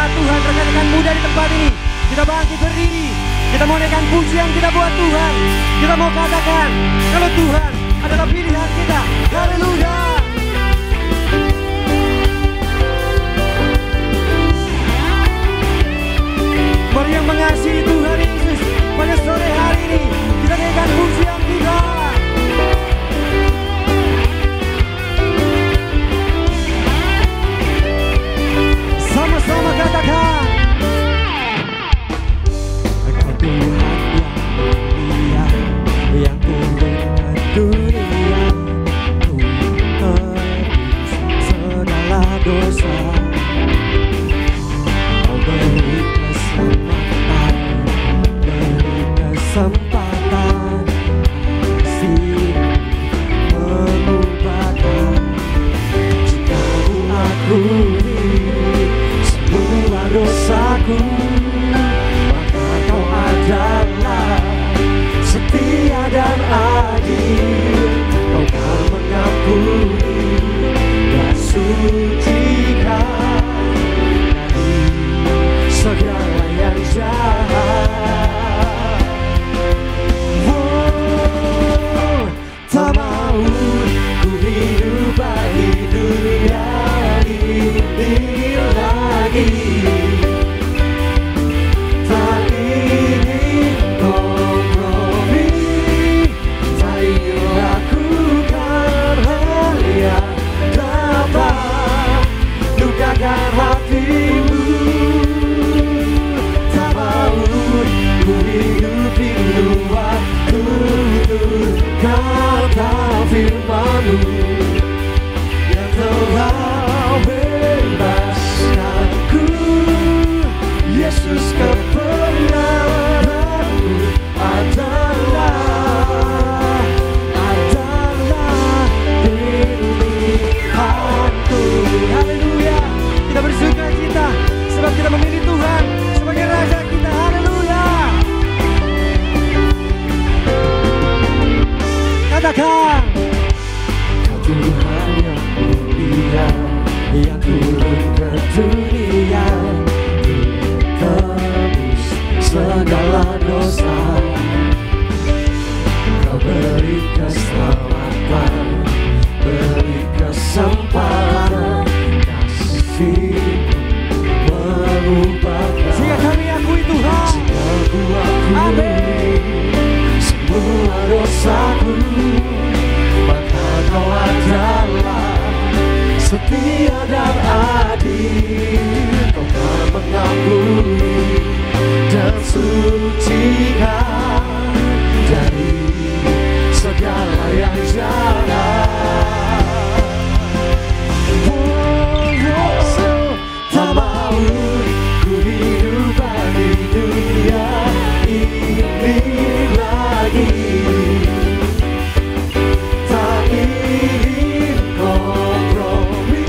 buat Tuhan. Rekan-rekan muda di tempat ini, kita bangkit berdiri. Kita mau naikkan pujian kita buat Tuhan. Kita mau katakan kalau Tuhan adalah pilihan kita. Haleluya. Mari yang mengasihi Tuhan Yesus, pada sore hari ini kita naikkan pujian kita. Sama-sama katakan, Engkau Tuhan yang mulia, yang turun ke dunia untuk tebus segala dosa. Kau beri kesempatan kasih mengubahkan. Jika ku akui semua dosaku, maka Kau adalah setia dan adil. Kau kan mengampuni dan sucikan dari segala yang jahat. Tak mau ku hidup bagi dunia ini lagi. Tak ingin kompromi, tak ingin lakukan hal yang dapat lukakan hatimu. Tak mau ku hidup di luar tutur kata firman-Mu yang telah bebaskanku. Yesus, kebenaran-Mu adalah pilihanku. Haleluya. Kita bersuka cita sebab kita memilih Tuhan sebagai Raja kita. Haleluya. Katakan, Kau Tuhan yang mulia, yang turun ke dunia untuk tebus segala dosa. Kau beri keselamatan, beri kesempatan, kasih-Mu mengubahkan. Jika kami akui Tuhan, jika ku akui semua dosaku, maka Kau adalah setia dan adil. Kau kan mengampuni dan sucikan dari segala yang jahat. Tak mau ku hidup bagi dunia ini lagi. Tak ingin kompromi,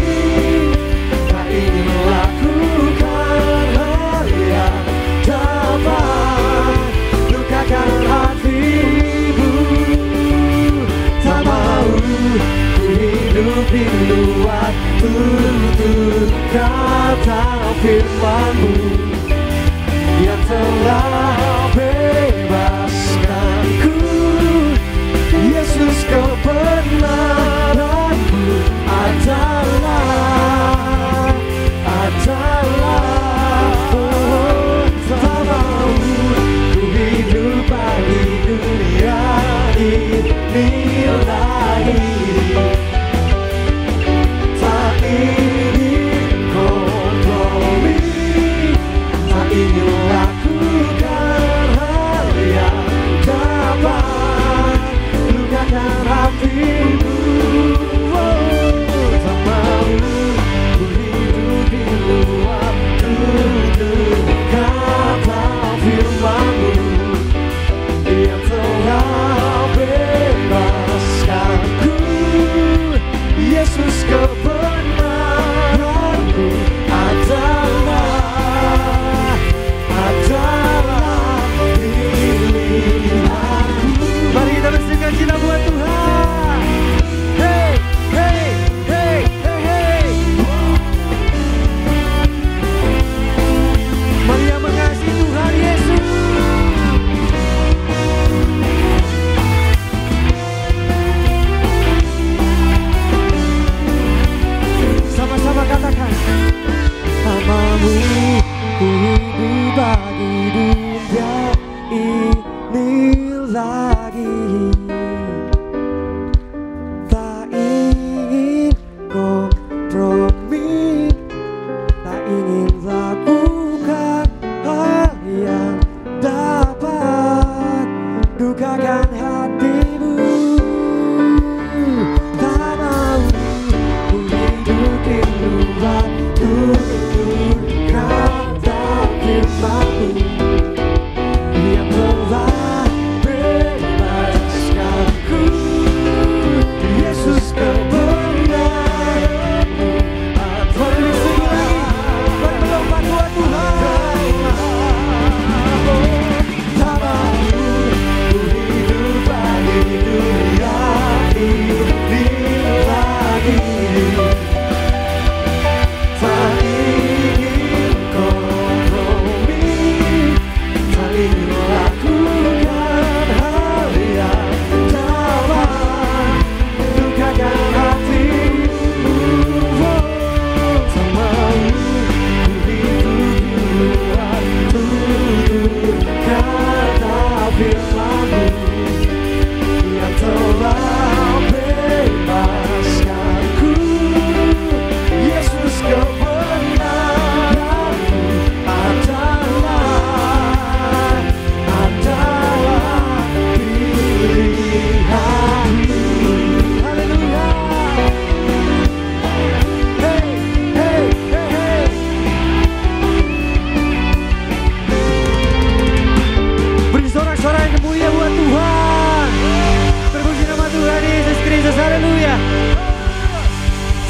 tak ingin lakukan hal yang dapat lukakan hatimu. Tak mau ku hidup di luar tutur kata firman-Mu yang telah bebaskanku. Yesus, kebenaran-Mu adalah tak mau ku hidup bagi dunia ini lagi. Tak ingin kompromi,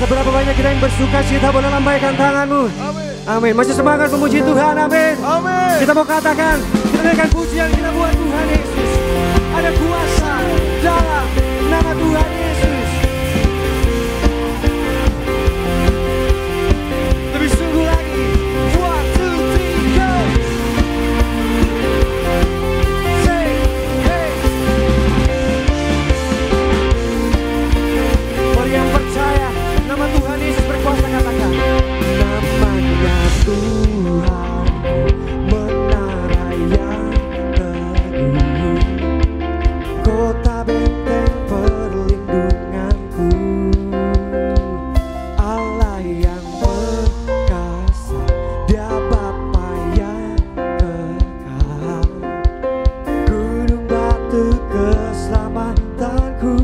Seberapa banyak kita yang bersuka cita, boleh lambaikan tanganmu. Amin. Masih semangat memuji Tuhan. Amin. Amin. Kita mau katakan, kita naikkan pujian kita buat Tuhan Yesus. Ada kuasa dalam nama Tuhan Yesus. Lebih sungguh lagi. 1, 2, 3, go. Say, hey. Mari yang percaya nama Tuhan Yesus berkuasa, katakan namanya Tuhan, menara yang teguh, kota benteng perlindunganku, Allah yang perkasa, Dia Bapa yang kekal, gunung batu keselamatanku.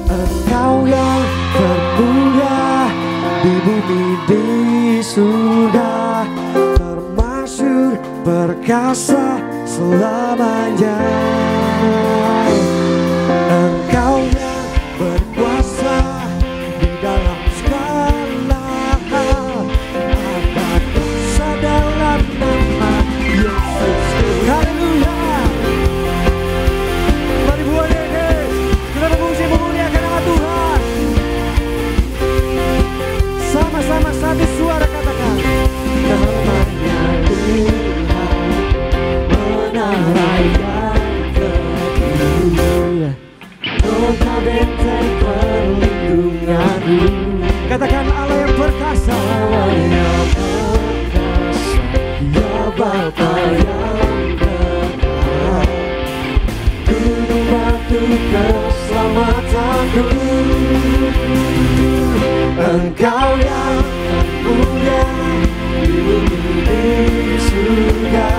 Engkau yang termulia di bumi di surga, termasyhur perkasa selamanya. Engkau yang berkuasa di dalam segala hal, ada kuasa dalam nama Yesus. Haleluya. Mari buat Yesus, kita memuji memuliakan nama Tuhan. Sama-sama satu suara katakan namanya Tuhan, menara yang teguh, kota benteng perlindunganku. Katakan Allah yang perkasa, Allah yang perkasa, Dia Bapa yang kekal, gunung batu keselamatanku. Engkau yang termulia di bumi di surga,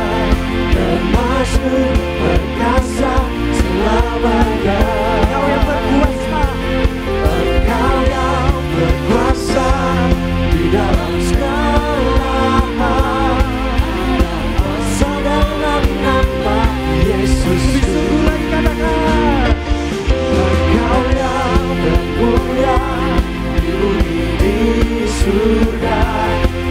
termasyhur perkasa selamanya. Engkau yang berkuasa, Engkau yang berkuasa di dalam segala hal, kuasa dalam nama Yesus. Lebih sungguh lagi katakan Engkau yang termulia di bumi di surga,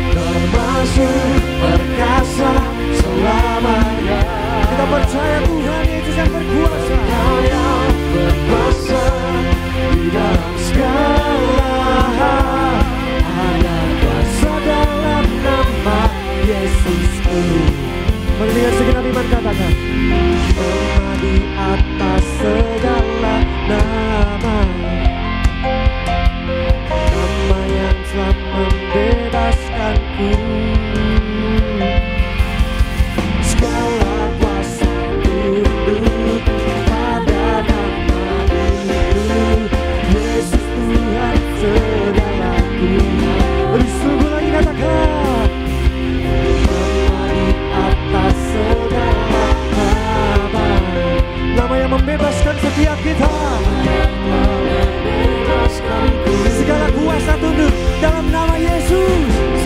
termasyhur perkasa selamanya. Kita percaya Tuhan Yesus yang berkuasa, Engkau yang berkuasa di dalam segala hal, ada kuasa dalam nama Yesusku. Mari dengan segenap iman katakan nama di atas segala nama, nama yang telah membebaskanku. Segala kuasa tunduk pada nama itu, Yesus Tuhan segalaku. Lebih sungguh lagi katakan nama di atas segala nama, nama yang membebaskan setiap kita. Segala kuasa tunduk dalam nama Yesus.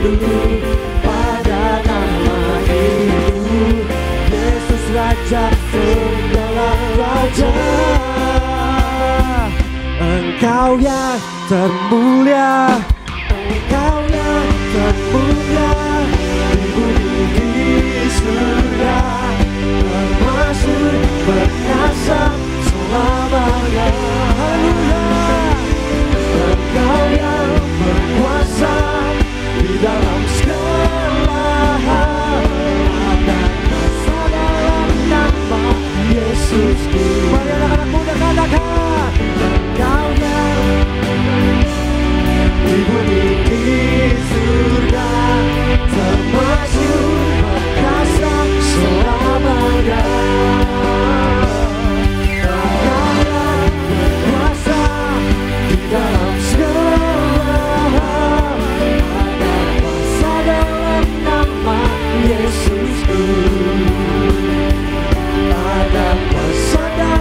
Tunduk pada nama itu, Yesus Raja segala raja. Engkau yang termulia, Engkau yang termulia di bumi di surga, termasyhur perkasa selamanya. Haleluya. Engkau yang berkuasa di dalam segala hal, ada kuasa dalam nama Yesusku. Mari anak-anak muda katakan Engkau yang di bumi di surga, termasyhur perkasa selamanya. Engkau yang berkuasa di dalam segala hal, ada kuasa dalam nama Yesusku. Ada kuasa dalam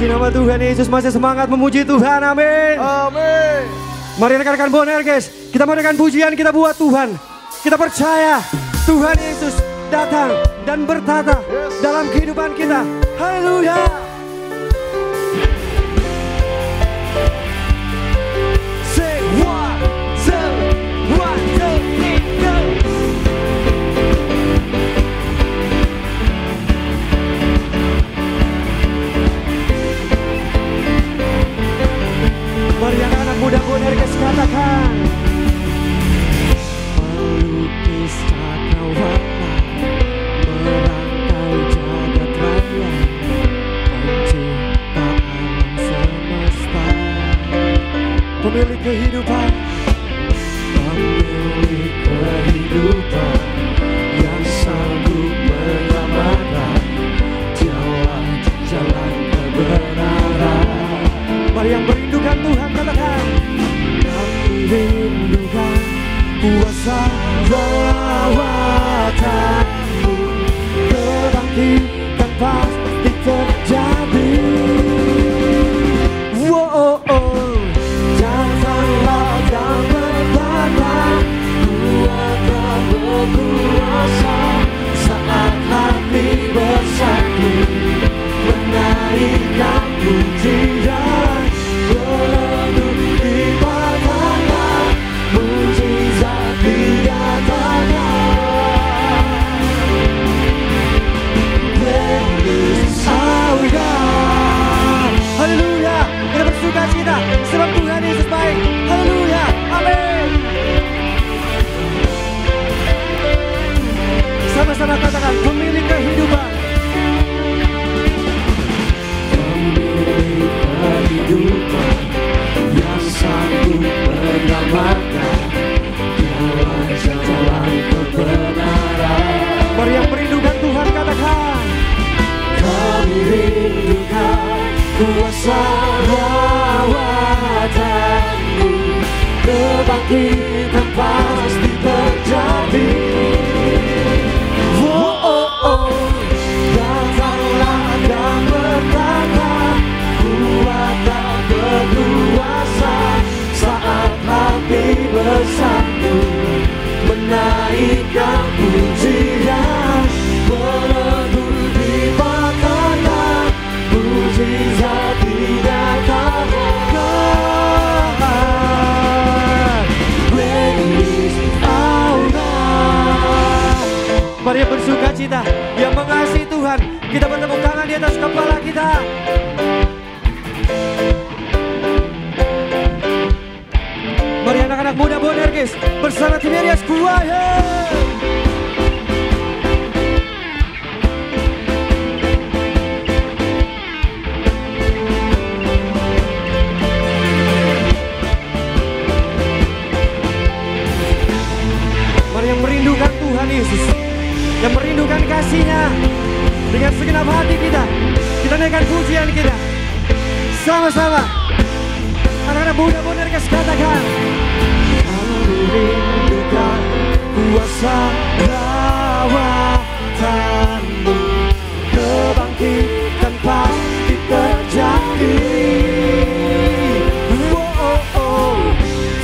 Puji nama Tuhan Yesus, masih semangat memuji Tuhan, amin. Amin. Mari rekan-rekan Bonerges, kita menaikkan pujian kita buat Tuhan. Kita percaya Tuhan Yesus datang dan bertata dalam kehidupan kita. Haleluya. Say one, two, three, go. Mari anak-anak muda Bonerges katakan. Melukis cakrawala, merangkai jagat raya, pencipta alam semesta, pemilik kehidupan, yang sanggup menyelamatkan, jalan kebenaran. Mari yang merindukan Tuhan katakan, kami rindukan kuasa lawatan-Mu, kebangkitan pasti terjadi. Datanglah dan bertata, kuatlah berkuasa, saat hati bersatu, menaikkan pujian, berlutut di padanya, mujizat dinyatakan. There is our God. Haleluya, kita bersuka cita sebab Tuhan Yesus baik. Haleluya, amin. Sama-sama katakan, pemilik kehidupan. Kehidupan yang sanggup menyelamatkan, jalan kebenaran. Mari yang merindukan Tuhan katakan, kami rindukan kuasa lawatan-Mu, kebangkitan pasti terjadi. Datanglah dan bertata, kuatlah berkuasa, saat hati bersatu, menaikkan pujian, berlutut di padanya, mujizat dinyatakan. Great is our God. Mari bersuka cita yang mengasihi Tuhan, kita bertepuk tangan di atas kepala kita. Mari anak-anak muda Bonerges bersama Tiberias Choir. Mari yang merindukan Tuhan Yesus, yang merindukan kasih-Nya, dengan segenap hati kita naikkan pujian kita sama-sama. Anak-anak muda Bonerges katakan, kami rindukan kuasa lawatan-Mu, kebangkitan pasti terjadi.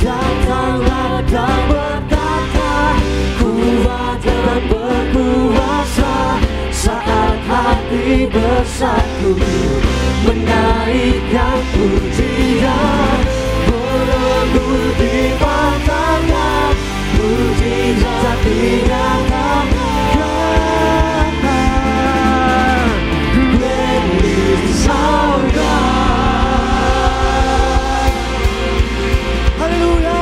Datanglah dan bertata, kuat dan berkuasa, saat hati bersatu, menaikkan pujian, berlutut di padanya, mujizat dinyatakan. Great is our God. Haleluya.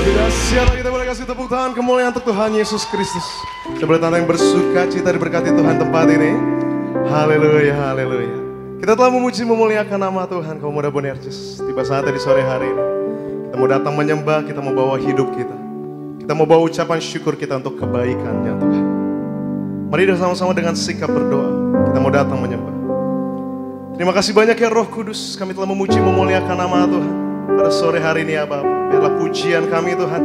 Tidak siapa kita boleh kasih tepuk tangan kemuliaan untuk Tuhan Yesus Kristus. Sebelah tangan yang bersuka cita diberkati Tuhan tempat ini. Haleluya, haleluya. Kita telah memuji memuliakan nama Tuhan, kaum muda Bonerges. Tiba saatnya di sore hari ini, kita mau datang menyembah, kita mau bawa hidup kita. Kita mau bawa ucapan syukur kita untuk kebaikan-Nya Tuhan. Mari bersama-sama dengan sikap berdoa, kita mau datang menyembah. Terima kasih banyak ya Roh Kudus, kami telah memuji memuliakan nama Tuhan. Pada sore hari ini ya Bapa, biarlah pujian kami Tuhan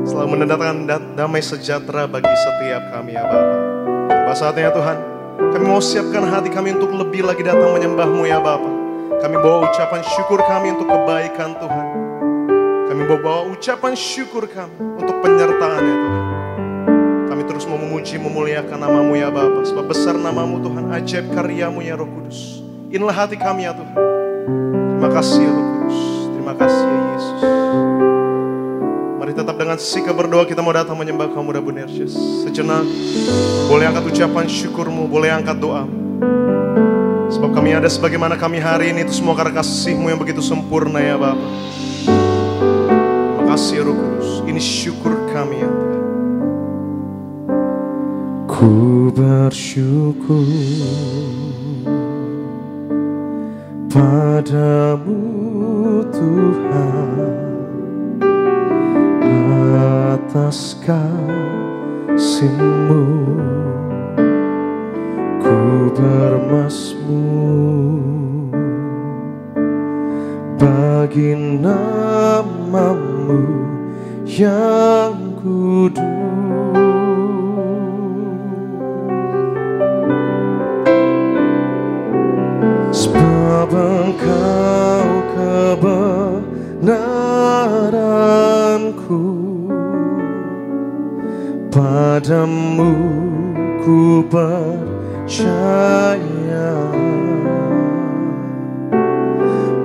selalu mendatangkan damai sejahtera bagi setiap kami ya Bapa. Tiba saatnya Tuhan, Kami mau siapkan hati kami untuk lebih lagi datang menyembah-Mu ya Bapa. Kami bawa ucapan syukur kami untuk kebaikan Tuhan. Kami bawa ucapan syukur kami untuk penyertaan-Nya Tuhan. Kami terus mau memuji, memuliakan nama-Mu ya Bapa. Sebab besar nama-Mu Tuhan, ajaib karya-Mu ya Roh Kudus. Inilah hati kami ya Tuhan. Terima kasih ya Roh Kudus. Terima kasih ya Yesus. Mari tetap dengan sikap berdoa kita mau datang menyembah Kamu Rabu Nersius. Sejenak boleh angkat ucapan syukur-Mu, boleh angkat doa. Sebab kami ada sebagaimana kami hari ini, itu semua karena kasih-Mu yang begitu sempurna ya Bapa. Terima kasih ya Roh Kudus. Ini syukur kami ya Tuhan. Ku bersyukur padamu Tuhan atas kasih-Mu. Ku bermazmur bagi nama-Mu yang kudus. Sebab Engkau kebenaranku, padamu ku percaya.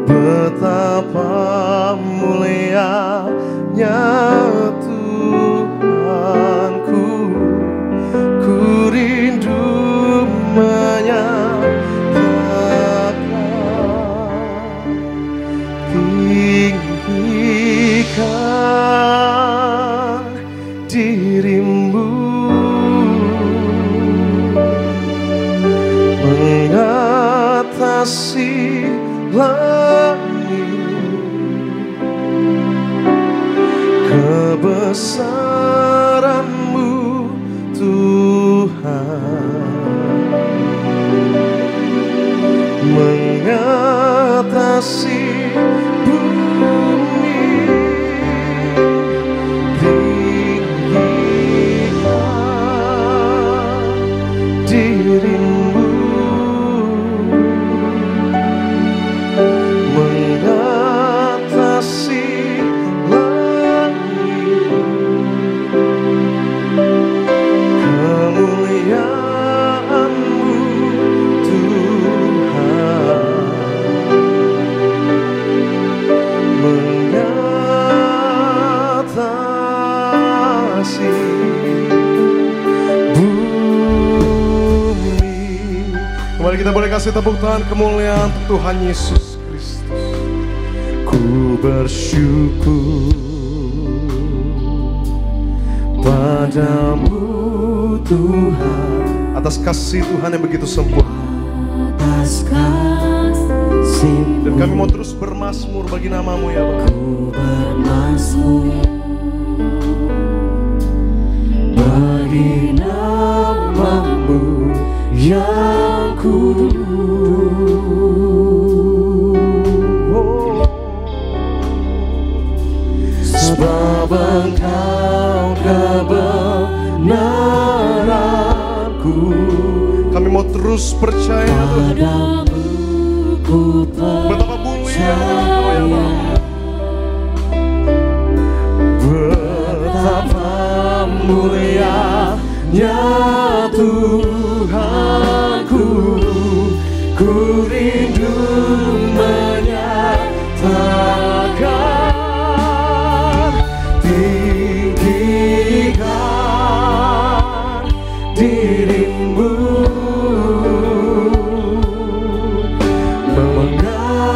Betapa mulianya Tuhanku, ku rindu menyatakan tinggikan diri-Mu, mengatasi langit, kebesaran-Mu Tuhan, mengatasi bumi, tinggikan diri-Mu, mengatasi langit, kemuliaan-Mu Tuhan, mengatasi bumi. Kembali kita boleh kasih tepuk tangan kemuliaan untuk Tuhan Yesus Kristus. Ku bersyukur padamu Tuhan atas kasih Tuhan yang begitu sempurna. Atas kasih-Mu, Dan kami mau terus bermazmur bagi nama-Mu ya Bapa. ku bermazmur bagi nama-Mu yang kudus. Sebab Engkau kebenaranku, Kami mau terus percaya Tuhan. padamu ku Betapa mulia Engkau ya Bapa. Betapa mulianya Tuhanku, ku rindu menyatakan tinggikan diri-Mu,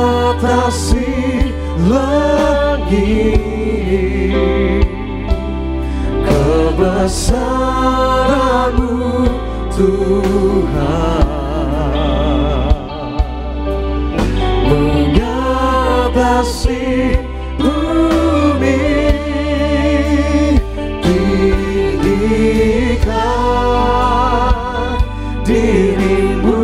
mengatasi langit, kebesaran-Mu Tuhan, mengatasi bumi, tinggikan diri-Mu,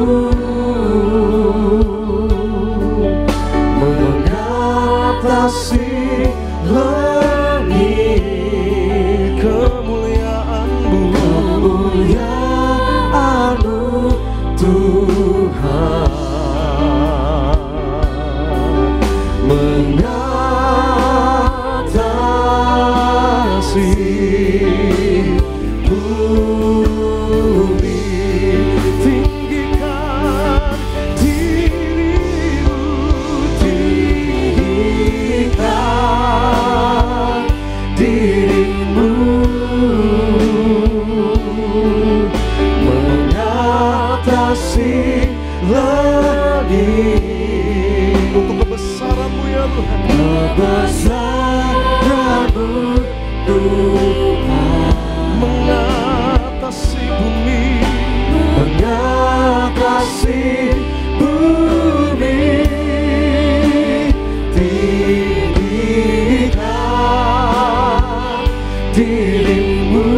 mengatasi langit, kemuliaan-Mu bumi, tinggikan dirimu, tinggikan dirimu, mengatasi langit. Untuk kebesaran-Mu ya Tuhan. Kebesaran-Mu Tuhan, Mengatasi bumi, mengatasi bumi, tinggikan dirimu,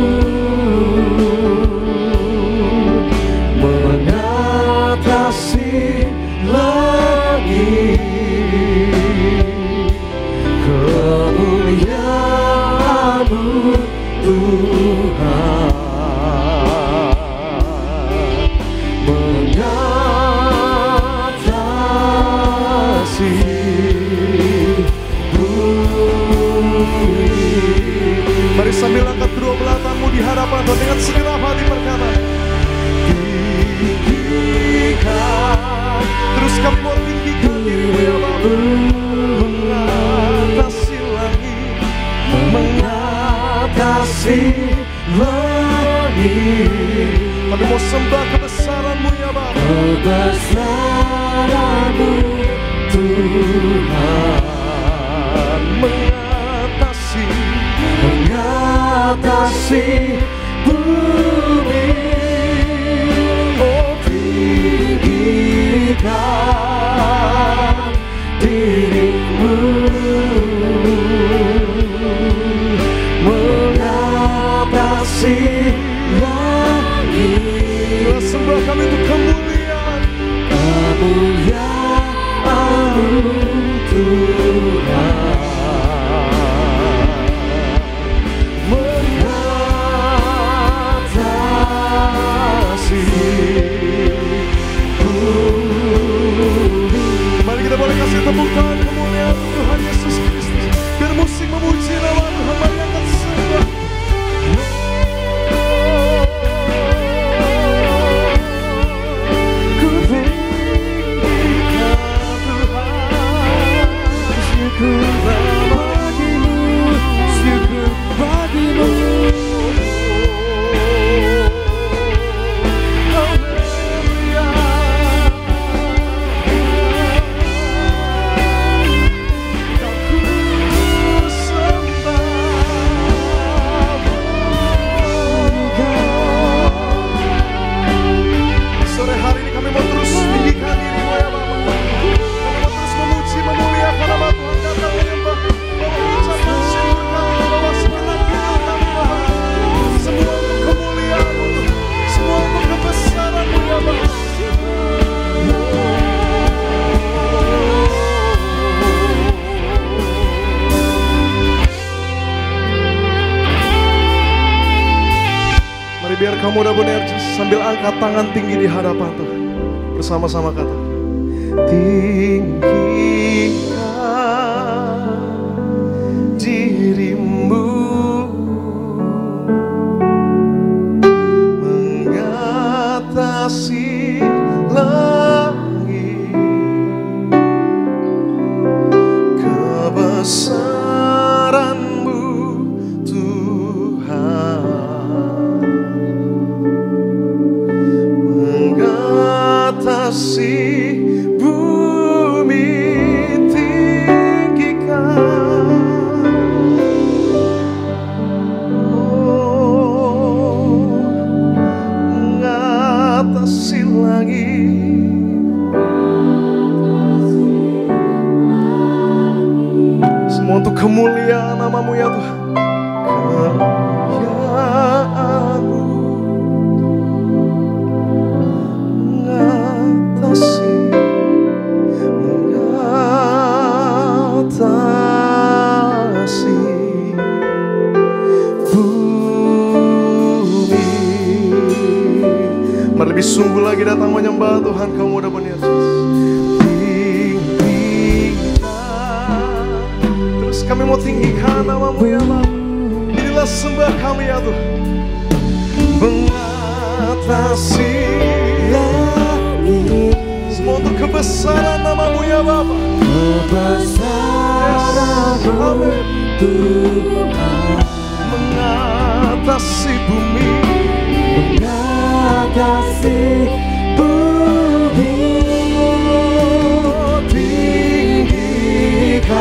mengatasi langit. Kemuliaan-Mu Tuhan, mengatasi bumi. mari sambil angkat kedua belah tanganmu di hadapan Tuhan dengan segenap hati berkata, tinggikan. Terus kami mau tinggikan dirimu ya Bapa, mengatasi langit, mengatasi langit. kami mau sembah kebesaran-Mu ya Bapa. Kebesaran-Mu Tuhan, Mengatasi bumi, oh tinggikan dirimu, mengatasi langit. Bila sembah kami untuk kemuliaan, kemuliaan-Mu Tuhan, mengatasi bumi. mari kita boleh kasih tepuk tangan kemuliaan untuk Tuhan Yesus Kristus. Biar musik memuji nama Tuhan, mari angkat sembah. Ku tinggikan Tuhan, syukur bagimu, syukur bagimu. Sore hari ini kami mau terus tinggikan dirimu ya Bapa. Kami mau terus memuji, memuliakan nama Tuhan, datang menyembah, bawa ucapan syukur kami, bawa segenap hidup kami Bapa. Semua untuk kemuliaan-Mu, semua untuk kebesaran-Mu ya Bapa. Mari biar kamu udah benerjis sambil angkat tangan tinggi di hadapan Tuhan. Bersama-sama kata, tinggikan dirimu, mengatasi langit. Kebesaran-Mu Tuhan, mengatasi bumi, tinggikan, mengatasi langit. Semua untuk kemuliaan nama-Mu ya Tuhan. Kemuliaan-Mu, mengatasi bumi. Mari lebih sungguh lagi datang menyembah Tuhan, kamu udah benar. Tinggikan, terus kami mau tinggikan nama-Mu ya Bapa. Inilah Marilah sembah kami ya Tuhan. Mengatasi semua untuk kebesaran nama-Mu ya Bapa. Kebesaran-Mu Tuhan, mengatasi bumi, mengatasi bumi, tinggikan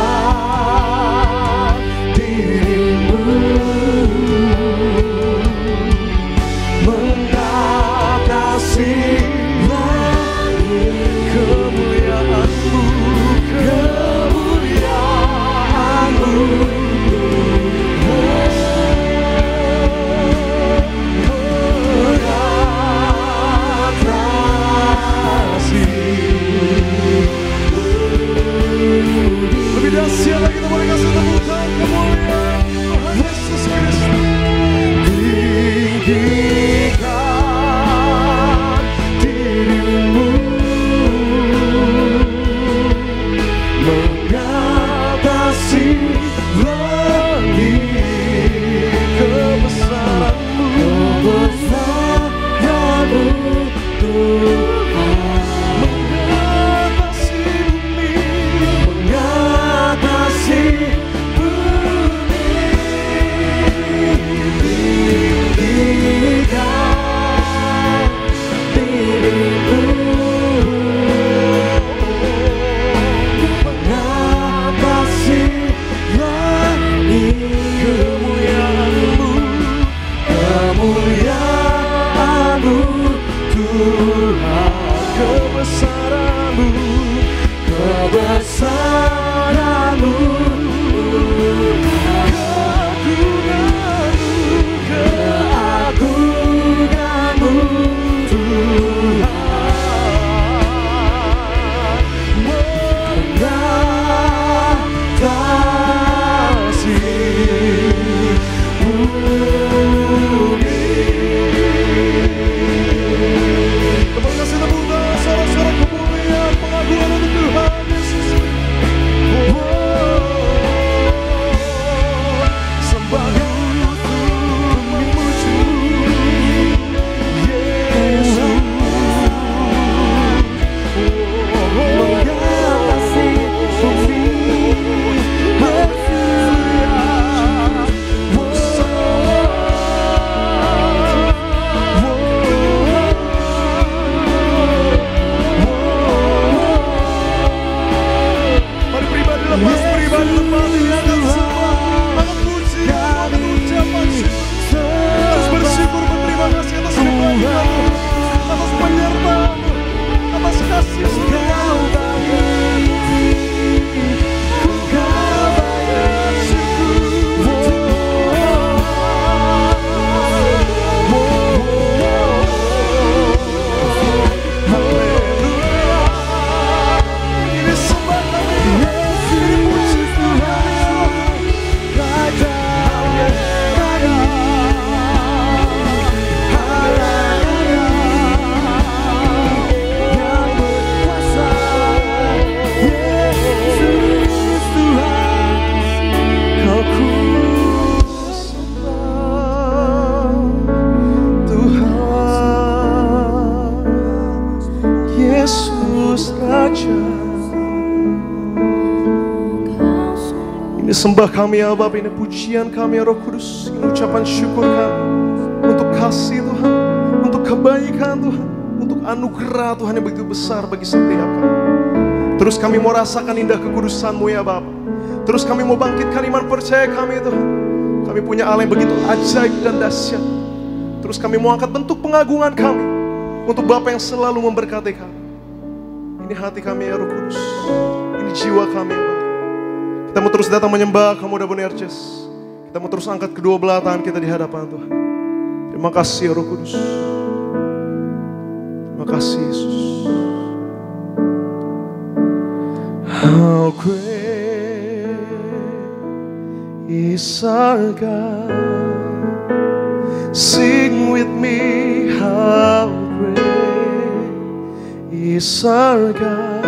diri-Mu, mengatasi langit, kemuliaan-Mu, kemuliaan-Mu. lebih dahsyat lagi kita boleh kasih tepuk tangan kemuliaan Tuhan Yesus Kristus. Tinggikan diri-Mu, mengatasi langit, Kebesaran-Mu, kebesaran-Mu Tuhan, mengatasi bumi, mengatasi bumi, tinggikan diri-Mu, mengatasi langit, kemuliaan-Mu, kemuliaan-Mu Tuhan, kebesaran-Mu, kebesaran-Mu, keagungan-Mu Tuhan, mengatasi bumi. Terima kasih tepuk tangan sorak-sorak kemuliaan pengagungan untuk Tuhan Yesus. Sembah memuji Yesus. Mengatasi bumi, Mari pribadi lepas pribadi lepas ini akan semua akan puji akan ucapan syukur. Harus bersyukur berterima kasih atas kebaikan-Mu, atas penyertaan-Mu, atas kasih Engkau baik, Engkau baik, ini sembah kami, ini puji Tuhan, Raja, yang berkuasa, Yesus Tuhan, Kau ku sembah Tuhan, Yesus Raja. Ini sembah kami ya Bapa, ini pujian kami ya Roh Kudus, ini ucapan syukur kami untuk kasih Tuhan, untuk kebaikan Tuhan, untuk anugerah Tuhan yang begitu besar bagi setiap kami. Terus kami mau rasakan indah kekudusan-Mu ya Bapa. Terus kami mau bangkitkan iman percaya kami Tuhan. Kami punya Allah yang begitu ajaib dan dahsyat. Terus kami mau angkat bentuk pengagungan kami untuk Bapa yang selalu memberkati kami. Ini hati kami ya Roh Kudus, ini jiwa kami ya Bapa. Kita mau terus datang menyembah Kamu Dabonerges. Kita mau terus angkat kedua belah tangan kita di hadapan Tuhan. Terima kasih ya Roh Kudus. Terima kasih Yesus. How great is our God. Sing with me, how great is our God.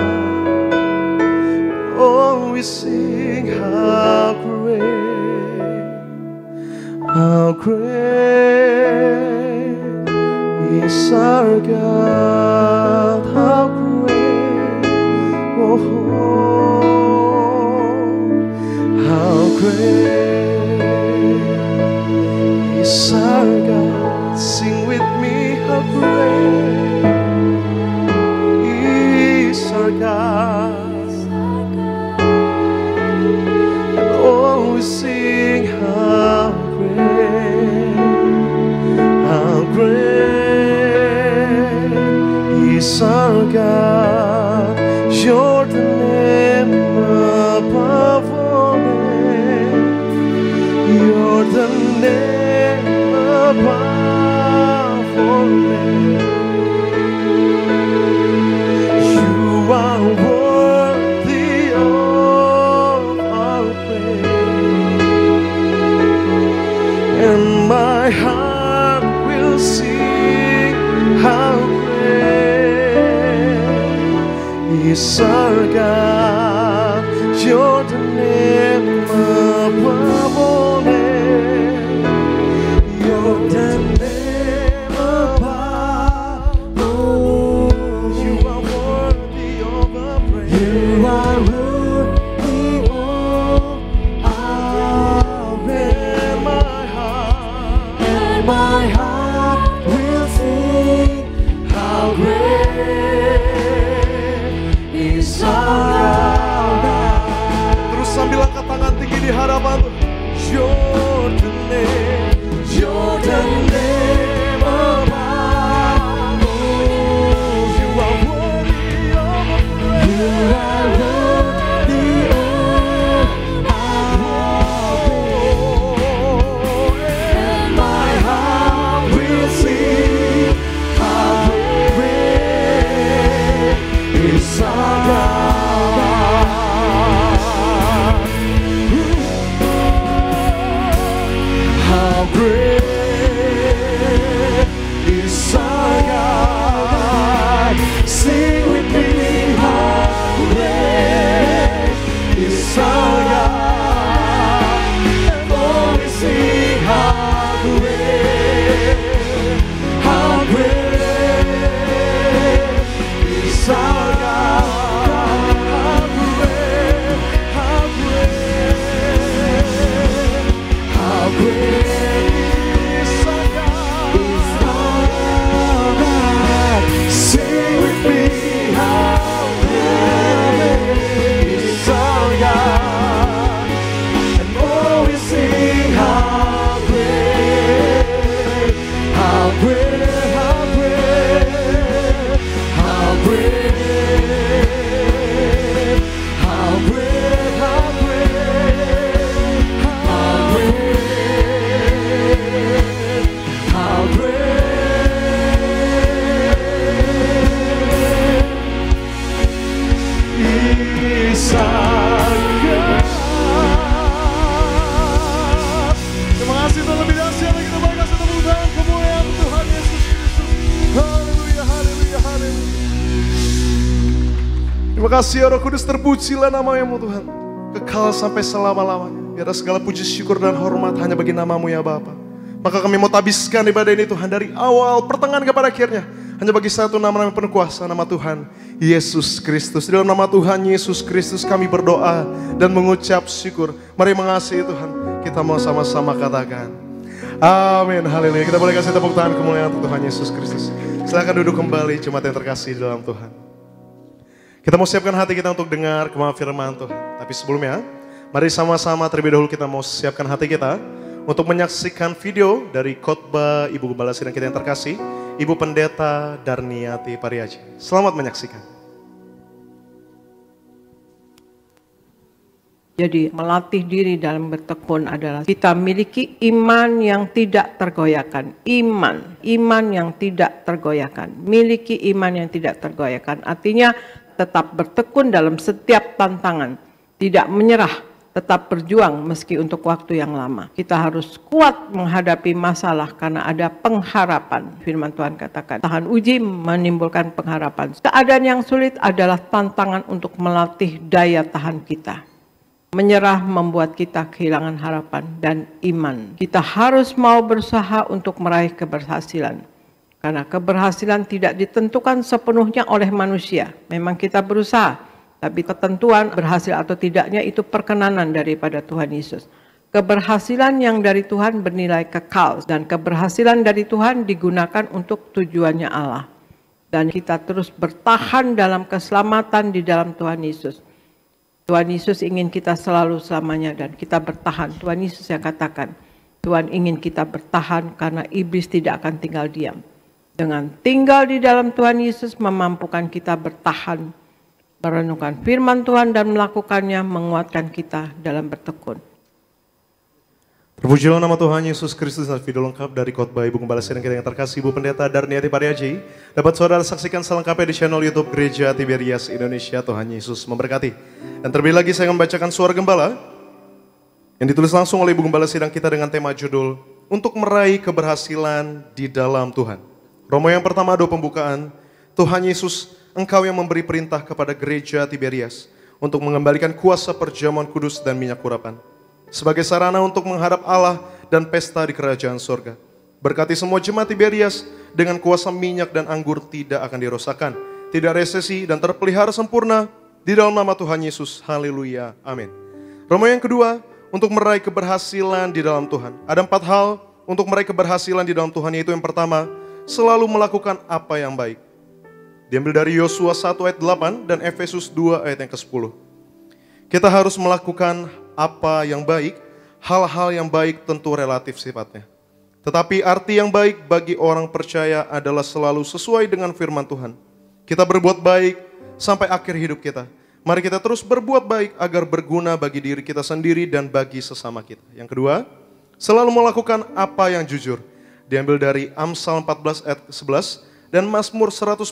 Oh, we sing how great How great is our God, how great, oh, how great is our God. Sing with me, how great is our God. And oh, we sing how great is our God. You're the name above all names. You're the name above all names. You are worthy of our praise, and my heart will sing how great is our God. You're the name above all names. You're the name above all. You are worthy of our praise. You are worthy of our praise. And my heart will sing how great is our God. Terus sambil angkat tangan tinggi di hadapan Tuhan. You're the name above all. You are worthy of our praise. You are worthy of our praise. And my heart will sing how great is our God. How great is our God. Sing with me, how great is our God. And oh, we sing how great is our God. How great, how great, how great is our God. Sing with me, how great is our God. And oh, we sing how great, how great, how great, how great, how great, how great, how great is our God. Terima kasih terlebih dahsyat lagi, kita berikan satu tepuk tangan kemuliaan Tuhan Yesus Kristus. Haleluya, haleluya, haleluya. Terima kasih ya Roh Kudus, terpujilah nama-Mu Tuhan, kekal sampai selama-lamanya. Biarlah segala puji syukur dan hormat hanya bagi nama-Mu ya Bapa. Maka kami mau tabiskan ibadah ini Tuhan, dari awal pertengahan kepada akhirnya, hanya bagi satu nama-Nama penuh kuasa, nama Tuhan Yesus Kristus. Dalam nama Tuhan Yesus Kristus kami berdoa dan mengucap syukur. Mari mengasihi Tuhan, kita mau sama-sama katakan amin, haleluya. Kita boleh kasih tepuk tangan kemuliaan untuk Tuhan Yesus Kristus. Silakan duduk kembali jemaat yang terkasih dalam Tuhan. Kita mau siapkan hati kita untuk dengar kemana firman Tuhan. Tapi sebelumnya, mari sama-sama terlebih dahulu kita mau siapkan hati kita untuk menyaksikan video dari khotbah Ibu Gembala Sidang kita yang terkasih, Ibu Pendeta Darniati Pariaji. Selamat menyaksikan. Jadi melatih diri dalam bertekun adalah kita miliki iman yang tidak tergoyahkan. Iman yang tidak tergoyahkan. Miliki iman yang tidak tergoyahkan. Artinya tetap bertekun dalam setiap tantangan. Tidak menyerah, tetap berjuang meski untuk waktu yang lama. Kita harus kuat menghadapi masalah karena ada pengharapan. Firman Tuhan katakan, tahan uji menimbulkan pengharapan. Keadaan yang sulit adalah tantangan untuk melatih daya tahan kita. Menyerah membuat kita kehilangan harapan dan iman. Kita harus mau berusaha untuk meraih keberhasilan. Karena keberhasilan tidak ditentukan sepenuhnya oleh manusia. Memang kita berusaha, tapi ketentuan berhasil atau tidaknya itu perkenanan daripada Tuhan Yesus. Keberhasilan yang dari Tuhan bernilai kekal dan keberhasilan dari Tuhan digunakan untuk tujuannya Allah. Dan kita terus bertahan dalam keselamatan di dalam Tuhan Yesus. Tuhan Yesus ingin kita selalu selamanya dan kita bertahan. Tuhan Yesus yang katakan, Tuhan ingin kita bertahan karena iblis tidak akan tinggal diam. Dengan tinggal di dalam Tuhan Yesus memampukan kita bertahan, merenungkan firman Tuhan dan melakukannya menguatkan kita dalam bertekun. Terpujilah nama Tuhan Yesus Kristus dan video lengkap dari khotbah Ibu Gembala Sidang kita yang terkasih Ibu Pendeta Darniati Pariaji. Dapat saudara saksikan selengkapnya di channel YouTube Gereja Tiberias Indonesia. Tuhan Yesus memberkati. Dan terlebih lagi saya akan membacakan suara gembala yang ditulis langsung oleh Ibu Gembala Sidang kita dengan tema judul Untuk Meraih Keberhasilan di Dalam Tuhan. Romo yang pertama doa pembukaan. Tuhan Yesus, Engkau yang memberi perintah kepada Gereja Tiberias untuk mengembalikan kuasa perjamuan kudus dan minyak urapan sebagai sarana untuk menghadap Allah dan pesta di kerajaan sorga. Berkati semua jemaat Tiberias dengan kuasa minyak dan anggur tidak akan dirosakkan, tidak resesi dan terpelihara sempurna di dalam nama Tuhan Yesus. Haleluya. Amin. Romo yang kedua, untuk meraih keberhasilan di dalam Tuhan. Ada 4 hal untuk meraih keberhasilan di dalam Tuhan, yaitu yang pertama, selalu melakukan apa yang baik. Diambil dari Yosua 1 ayat 8 dan Efesus 2 ayat yang ke-10. Kita harus melakukan apa yang baik, hal-hal yang baik tentu relatif sifatnya. Tetapi arti yang baik bagi orang percaya adalah selalu sesuai dengan firman Tuhan. Kita berbuat baik sampai akhir hidup kita. Mari kita terus berbuat baik agar berguna bagi diri kita sendiri dan bagi sesama kita. Yang kedua, selalu melakukan apa yang jujur. Diambil dari Amsal 14 ayat 11 dan Mazmur 140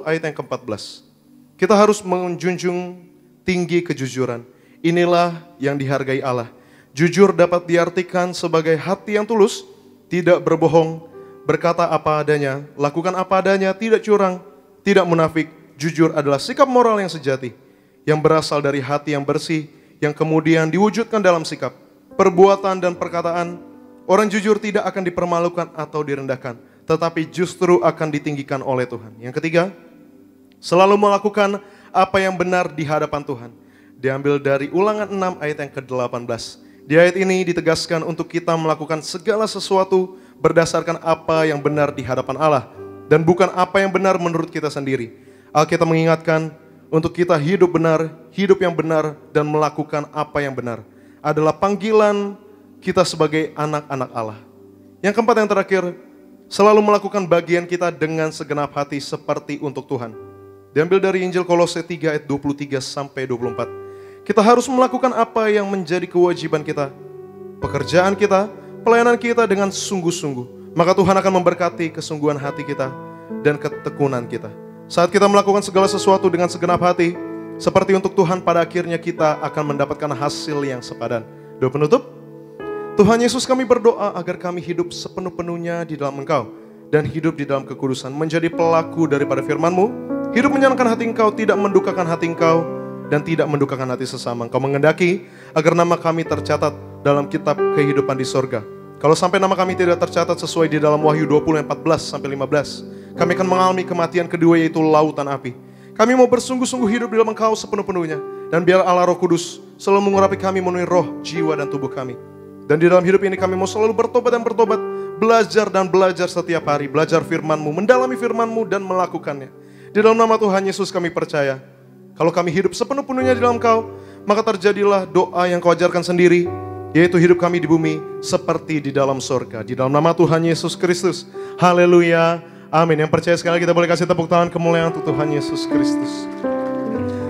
ayat yang ke-14. Kita harus menjunjung tinggi kejujuran. Inilah yang dihargai Allah. Jujur dapat diartikan sebagai hati yang tulus, tidak berbohong, berkata apa adanya, lakukan apa adanya, tidak curang, tidak munafik. Jujur adalah sikap moral yang sejati, yang berasal dari hati yang bersih, yang kemudian diwujudkan dalam sikap, perbuatan dan perkataan. Orang jujur tidak akan dipermalukan atau direndahkan, tetapi justru akan ditinggikan oleh Tuhan. Yang ketiga, selalu melakukan apa yang benar di hadapan Tuhan. Diambil dari Ulangan 6 ayat yang ke-18. Di ayat ini ditegaskan untuk kita melakukan segala sesuatu berdasarkan apa yang benar di hadapan Allah dan bukan apa yang benar menurut kita sendiri. Alkitab mengingatkan untuk kita hidup benar, hidup yang benar dan melakukan apa yang benar adalah panggilan kita sebagai anak-anak Allah. Yang keempat, yang terakhir, selalu melakukan bagian kita dengan segenap hati seperti untuk Tuhan. Diambil dari Injil Kolose 3 ayat 23 sampai 24. Kita harus melakukan apa yang menjadi kewajiban kita, pekerjaan kita, pelayanan kita dengan sungguh-sungguh. Maka Tuhan akan memberkati kesungguhan hati kita dan ketekunan kita. Saat kita melakukan segala sesuatu dengan segenap hati, seperti untuk Tuhan, pada akhirnya kita akan mendapatkan hasil yang sepadan. Doa penutup. Tuhan Yesus, kami berdoa agar kami hidup sepenuh-penuhnya di dalam Engkau dan hidup di dalam kekudusan, menjadi pelaku daripada firman-Mu, hidup menyenangkan hati Engkau, tidak mendukakan hati Engkau, dan tidak mendukakan hati sesama. Engkau mengendaki agar nama kami tercatat dalam kitab kehidupan di sorga. Kalau sampai nama kami tidak tercatat sesuai di dalam Wahyu 20 ayat 14 sampai 15, kami akan mengalami kematian kedua, yaitu lautan api. Kami mau bersungguh-sungguh hidup di dalam Engkau sepenuh-penuhnya, dan biar Allah Roh Kudus selalu mengurapi kami memenuhi roh, jiwa, dan tubuh kami. Dan di dalam hidup ini kami mau selalu bertobat dan bertobat, belajar dan belajar setiap hari, belajar firman-Mu, mendalami firman-Mu dan melakukannya. Di dalam nama Tuhan Yesus kami percaya, kalau kami hidup sepenuh-penuhnya di dalam Kau, maka terjadilah doa yang Kau ajarkan sendiri, yaitu hidup kami di bumi seperti di dalam sorga. Di dalam nama Tuhan Yesus Kristus. Haleluya. Amin. Yang percaya sekali kita boleh kasih tepuk tangan kemuliaan untuk Tuhan Yesus Kristus.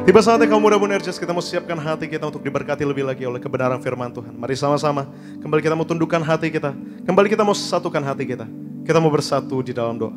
Tiba saatnya kaum muda Bonerges, kita mau siapkan hati kita untuk diberkati lebih lagi oleh kebenaran firman Tuhan. Mari sama-sama, kembali kita mau tundukkan hati kita. Kembali kita mau satukan hati kita. Kita mau bersatu di dalam doa.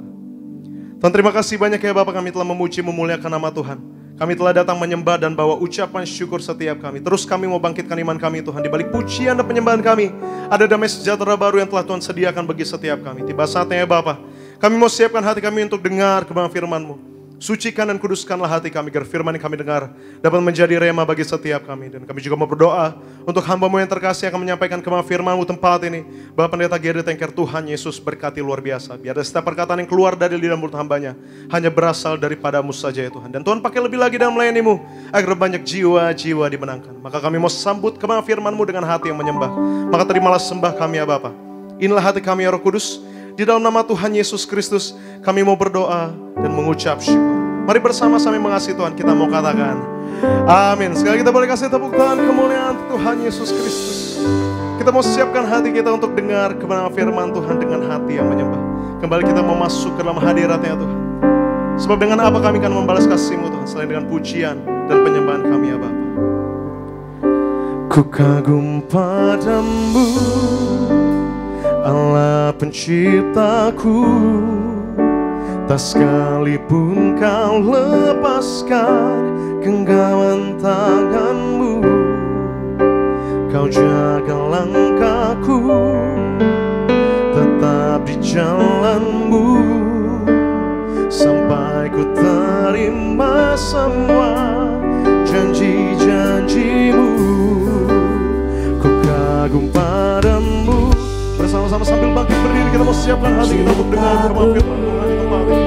Tuhan, terima kasih banyak ya Bapa, kami telah memuji memuliakan nama Tuhan. Kami telah datang menyembah dan bawa ucapan syukur setiap kami. Terus kami mau bangkitkan iman kami Tuhan. Di balik pujian dan penyembahan kami, ada damai sejahtera baru yang telah Tuhan sediakan bagi setiap kami. Tiba saatnya ya Bapa, kami mau siapkan hati kami untuk dengar kebenaran firman-Mu. Sucikan dan kuduskanlah hati kami, agar firman yang kami dengar dapat menjadi rema bagi setiap kami. Dan kami juga mau berdoa untuk hamba-Mu yang terkasih yang akan menyampaikan kemana firman-Mu tempat ini. Bapak Pendeta Geri Tengker, Tuhan Yesus berkati luar biasa. Biar setiap perkataan yang keluar dari lidah mulut hambanya hanya berasal daripada-Mu saja ya Tuhan. Dan Tuhan pakai lebih lagi dalam melayani-Mu, agar banyak jiwa-jiwa dimenangkan. Maka kami mau sambut kemana firman-Mu dengan hati yang menyembah. Maka terimalah sembah kami ya Bapa. Inilah hati kami ya Roh Kudus. Di dalam nama Tuhan Yesus Kristus, kami mau berdoa dan mengucap syukur. Mari bersama-sama mengasihi Tuhan, kita mau katakan amin. Sekali kita boleh kasih tepuk tangan kemuliaan Tuhan Yesus Kristus. Kita mau siapkan hati kita untuk dengar kebenaran firman Tuhan dengan hati yang menyembah. Kembali kita mau masuk ke dalam hadirat-Nya Tuhan. Sebab dengan apa kami akan membalas kasih-Mu Tuhan, selain dengan pujian dan penyembahan kami ya Bapa. Ku kagum padamu, Allah penciptaku, tak sekalipun Kau lepaskan genggaman tangan-Mu. Kau jaga langkahku, tetap di jalan-Mu, sampai ku terima semua janji-janji-Mu. Ku kagum padamu. Bersama-sama sambil bangkit berdiri, kita mau siapkan hati kita untuk dengar firman Tuhan di tempat ini.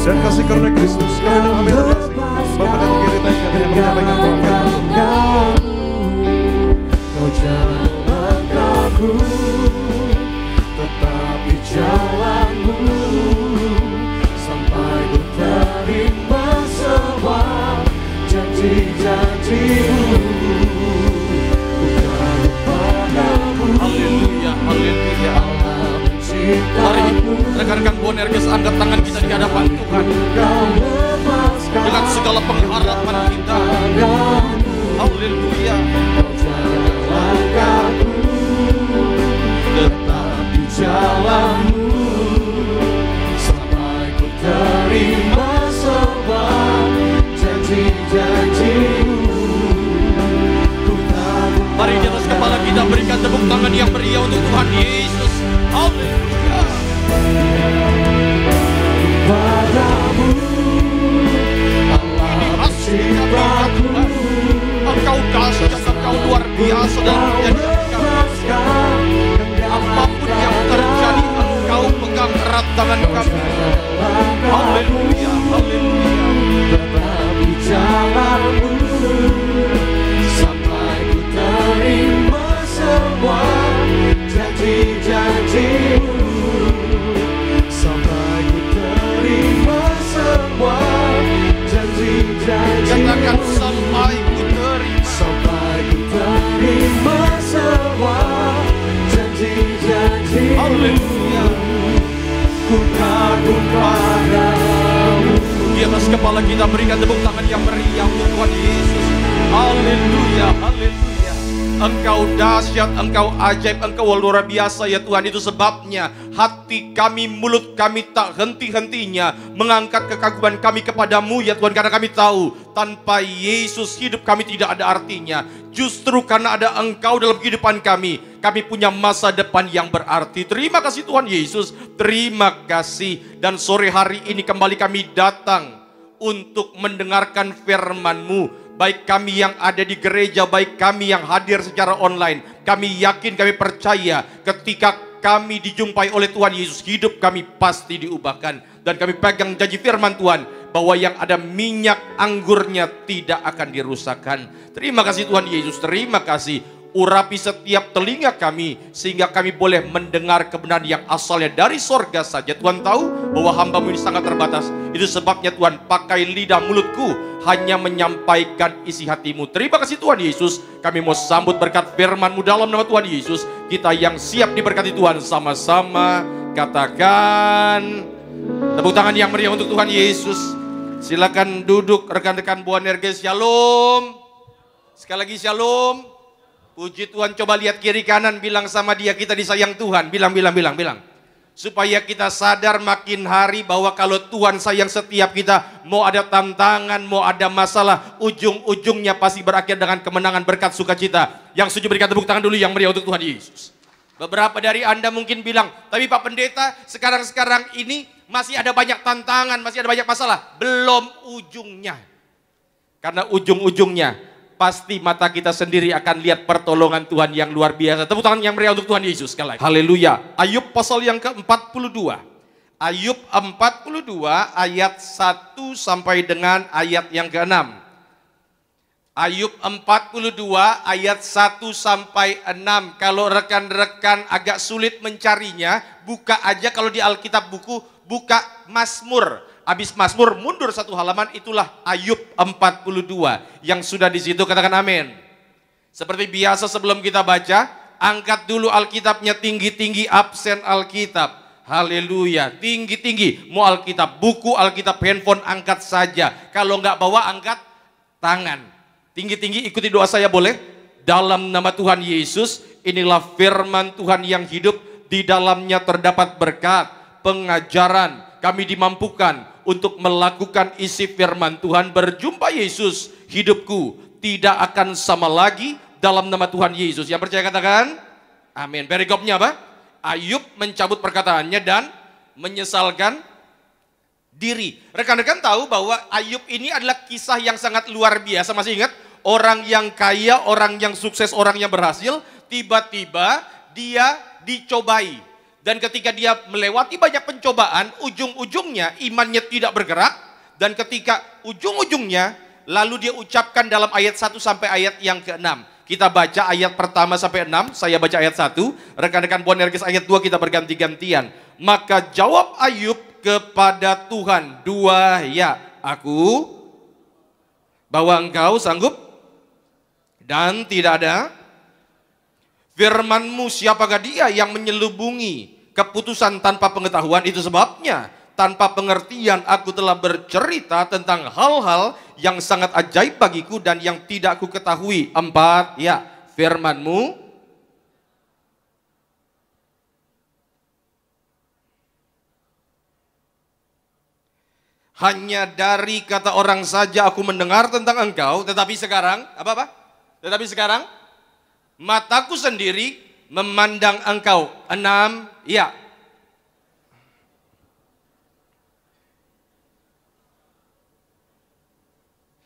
Dan kasih karunia Kristus, karena kami terkasih Bapak Pendeta Geri Tengker yang menyampaikan firman. Kau jaga langkahku, tetap di jalan-Mu, sampai ku terima semua janji-janji-Mu. Haleluya. Mari rekan-rekan Bonerges angkat tangan kita di hadapan Tuhan dengan segala pengharapan kita. Haleluya. Tetap di jalan-Mu, sampai ku terima semua janji-janji-Mu. Mari di atas kepala kita berikan tepuk tangan yang meriah untuk Tuhan Yesus. Haleluya. Padamu, Ini hasilnya berkat Tuhan. Engkau dahsyat, Engkau luar biasa dalam menjadikan kami. Apapun yang terjadi, Engkau pegang erat tangan kami. Haleluya, haleluya. tetap di jalan-Mu, sampai ku terima semua janji-janji-Mu, sampai ku terima semua janji-janji-Mu. Katakan sampai ku terima. Sampai ku terima semua janji-janji-Mu. Haleluya. Ku kagum padamu. Di atas kepala kita berikan tepuk tangan yang meriah untuk Tuhan Yesus. Haleluya, haleluya. Engkau dahsyat, Engkau ajaib, Engkau luar biasa ya Tuhan. Itu sebabnya hati kami, mulut kami tak henti-hentinya mengangkat kekaguman kami kepadamu ya Tuhan. Karena kami tahu tanpa Yesus hidup kami tidak ada artinya. Justru karena ada Engkau dalam kehidupan kami, kami punya masa depan yang berarti. Terima kasih Tuhan Yesus, terima kasih. Dan sore hari ini kembali kami datang untuk mendengarkan firman-Mu. Baik kami yang ada di gereja, baik kami yang hadir secara online. Kami yakin, kami percaya ketika kami dijumpai oleh Tuhan Yesus, hidup kami pasti diubahkan. Dan kami pegang janji firman Tuhan, bahwa yang ada minyak anggurnya tidak akan dirusakkan. Terima kasih Tuhan Yesus, terima kasih. Urapi setiap telinga kami, sehingga kami boleh mendengar kebenaran yang asalnya dari sorga saja. Tuhan tahu bahwa hamba-Mu ini sangat terbatas. Itu sebabnya Tuhan, pakai lidah mulutku hanya menyampaikan isi hati-Mu. Terima kasih Tuhan Yesus. Kami mau sambut berkat firman-Mu dalam nama Tuhan Yesus. Kita yang siap diberkati Tuhan, sama-sama katakan tepuk tangan yang meriah untuk Tuhan Yesus. Silakan duduk rekan-rekan Bonerges. Shalom. Sekali lagi shalom. Puji Tuhan, coba lihat kiri kanan, bilang sama dia, kita disayang Tuhan. Bilang. Supaya kita sadar makin hari bahwa kalau Tuhan sayang setiap kita, mau ada tantangan, mau ada masalah, ujung-ujungnya pasti berakhir dengan kemenangan, berkat, sukacita. Yang setuju berikan tepuk tangan dulu yang meriah untuk Tuhan Yesus. Beberapa dari Anda mungkin bilang, tapi Pak Pendeta, sekarang ini masih ada banyak tantangan, masih ada banyak masalah. Belum ujungnya. Karena ujung-ujungnya pasti mata kita sendiri akan lihat pertolongan Tuhan yang luar biasa. Tepuk tangan yang meriah untuk Tuhan Yesus sekali lagi. Haleluya. Ayub pasal yang ke-42. Ayub 42 ayat 1 sampai dengan ayat yang ke-6. Ayub 42 ayat 1 sampai 6. Kalau rekan-rekan agak sulit mencarinya, buka aja kalau di Alkitab buku, buka Mazmur. Habis Mazmur mundur satu halaman, itulah Ayub 42 yang sudah di situ, katakan amin. Seperti biasa sebelum kita baca, angkat dulu Alkitabnya tinggi-tinggi, absen Alkitab. Haleluya, tinggi-tinggi. Mau Alkitab buku, Alkitab handphone, angkat saja. Kalau nggak bawa, angkat tangan. Tinggi-tinggi ikuti doa saya boleh? Dalam nama Tuhan Yesus, inilah firman Tuhan yang hidup, di dalamnya terdapat berkat, pengajaran, kami dimampukan untuk melakukan isi firman Tuhan. Berjumpa Yesus, hidupku tidak akan sama lagi dalam nama Tuhan Yesus. Yang percaya katakan, amin. Perikopnya apa? Ayub mencabut perkataannya dan menyesalkan diri. Rekan-rekan tahu bahwa Ayub ini adalah kisah yang sangat luar biasa. Masih ingat? Orang yang kaya, orang yang sukses, orang yang berhasil, tiba-tiba dia dicobai. Dan ketika dia melewati banyak pencobaan, ujung-ujungnya imannya tidak bergerak. Dan ketika ujung-ujungnya, lalu dia ucapkan dalam ayat 1 sampai ayat yang ke-6. Kita baca ayat pertama sampai 6, saya baca ayat 1. Rekan-rekan Boanerges ayat 2 kita berganti-gantian. Maka jawab Ayub kepada Tuhan, dua ya, aku, bahwa engkau sanggup dan tidak ada firman-Mu, siapakah dia yang menyelubungi keputusan tanpa pengetahuan? Itu sebabnya tanpa pengertian aku telah bercerita tentang hal-hal yang sangat ajaib bagiku dan yang tidak ku ketahui. 4 ya, firman-Mu hanya dari kata orang saja aku mendengar tentang engkau, tetapi sekarang, apa-apa? Tetapi sekarang, mataku sendiri memandang engkau. 6, ya.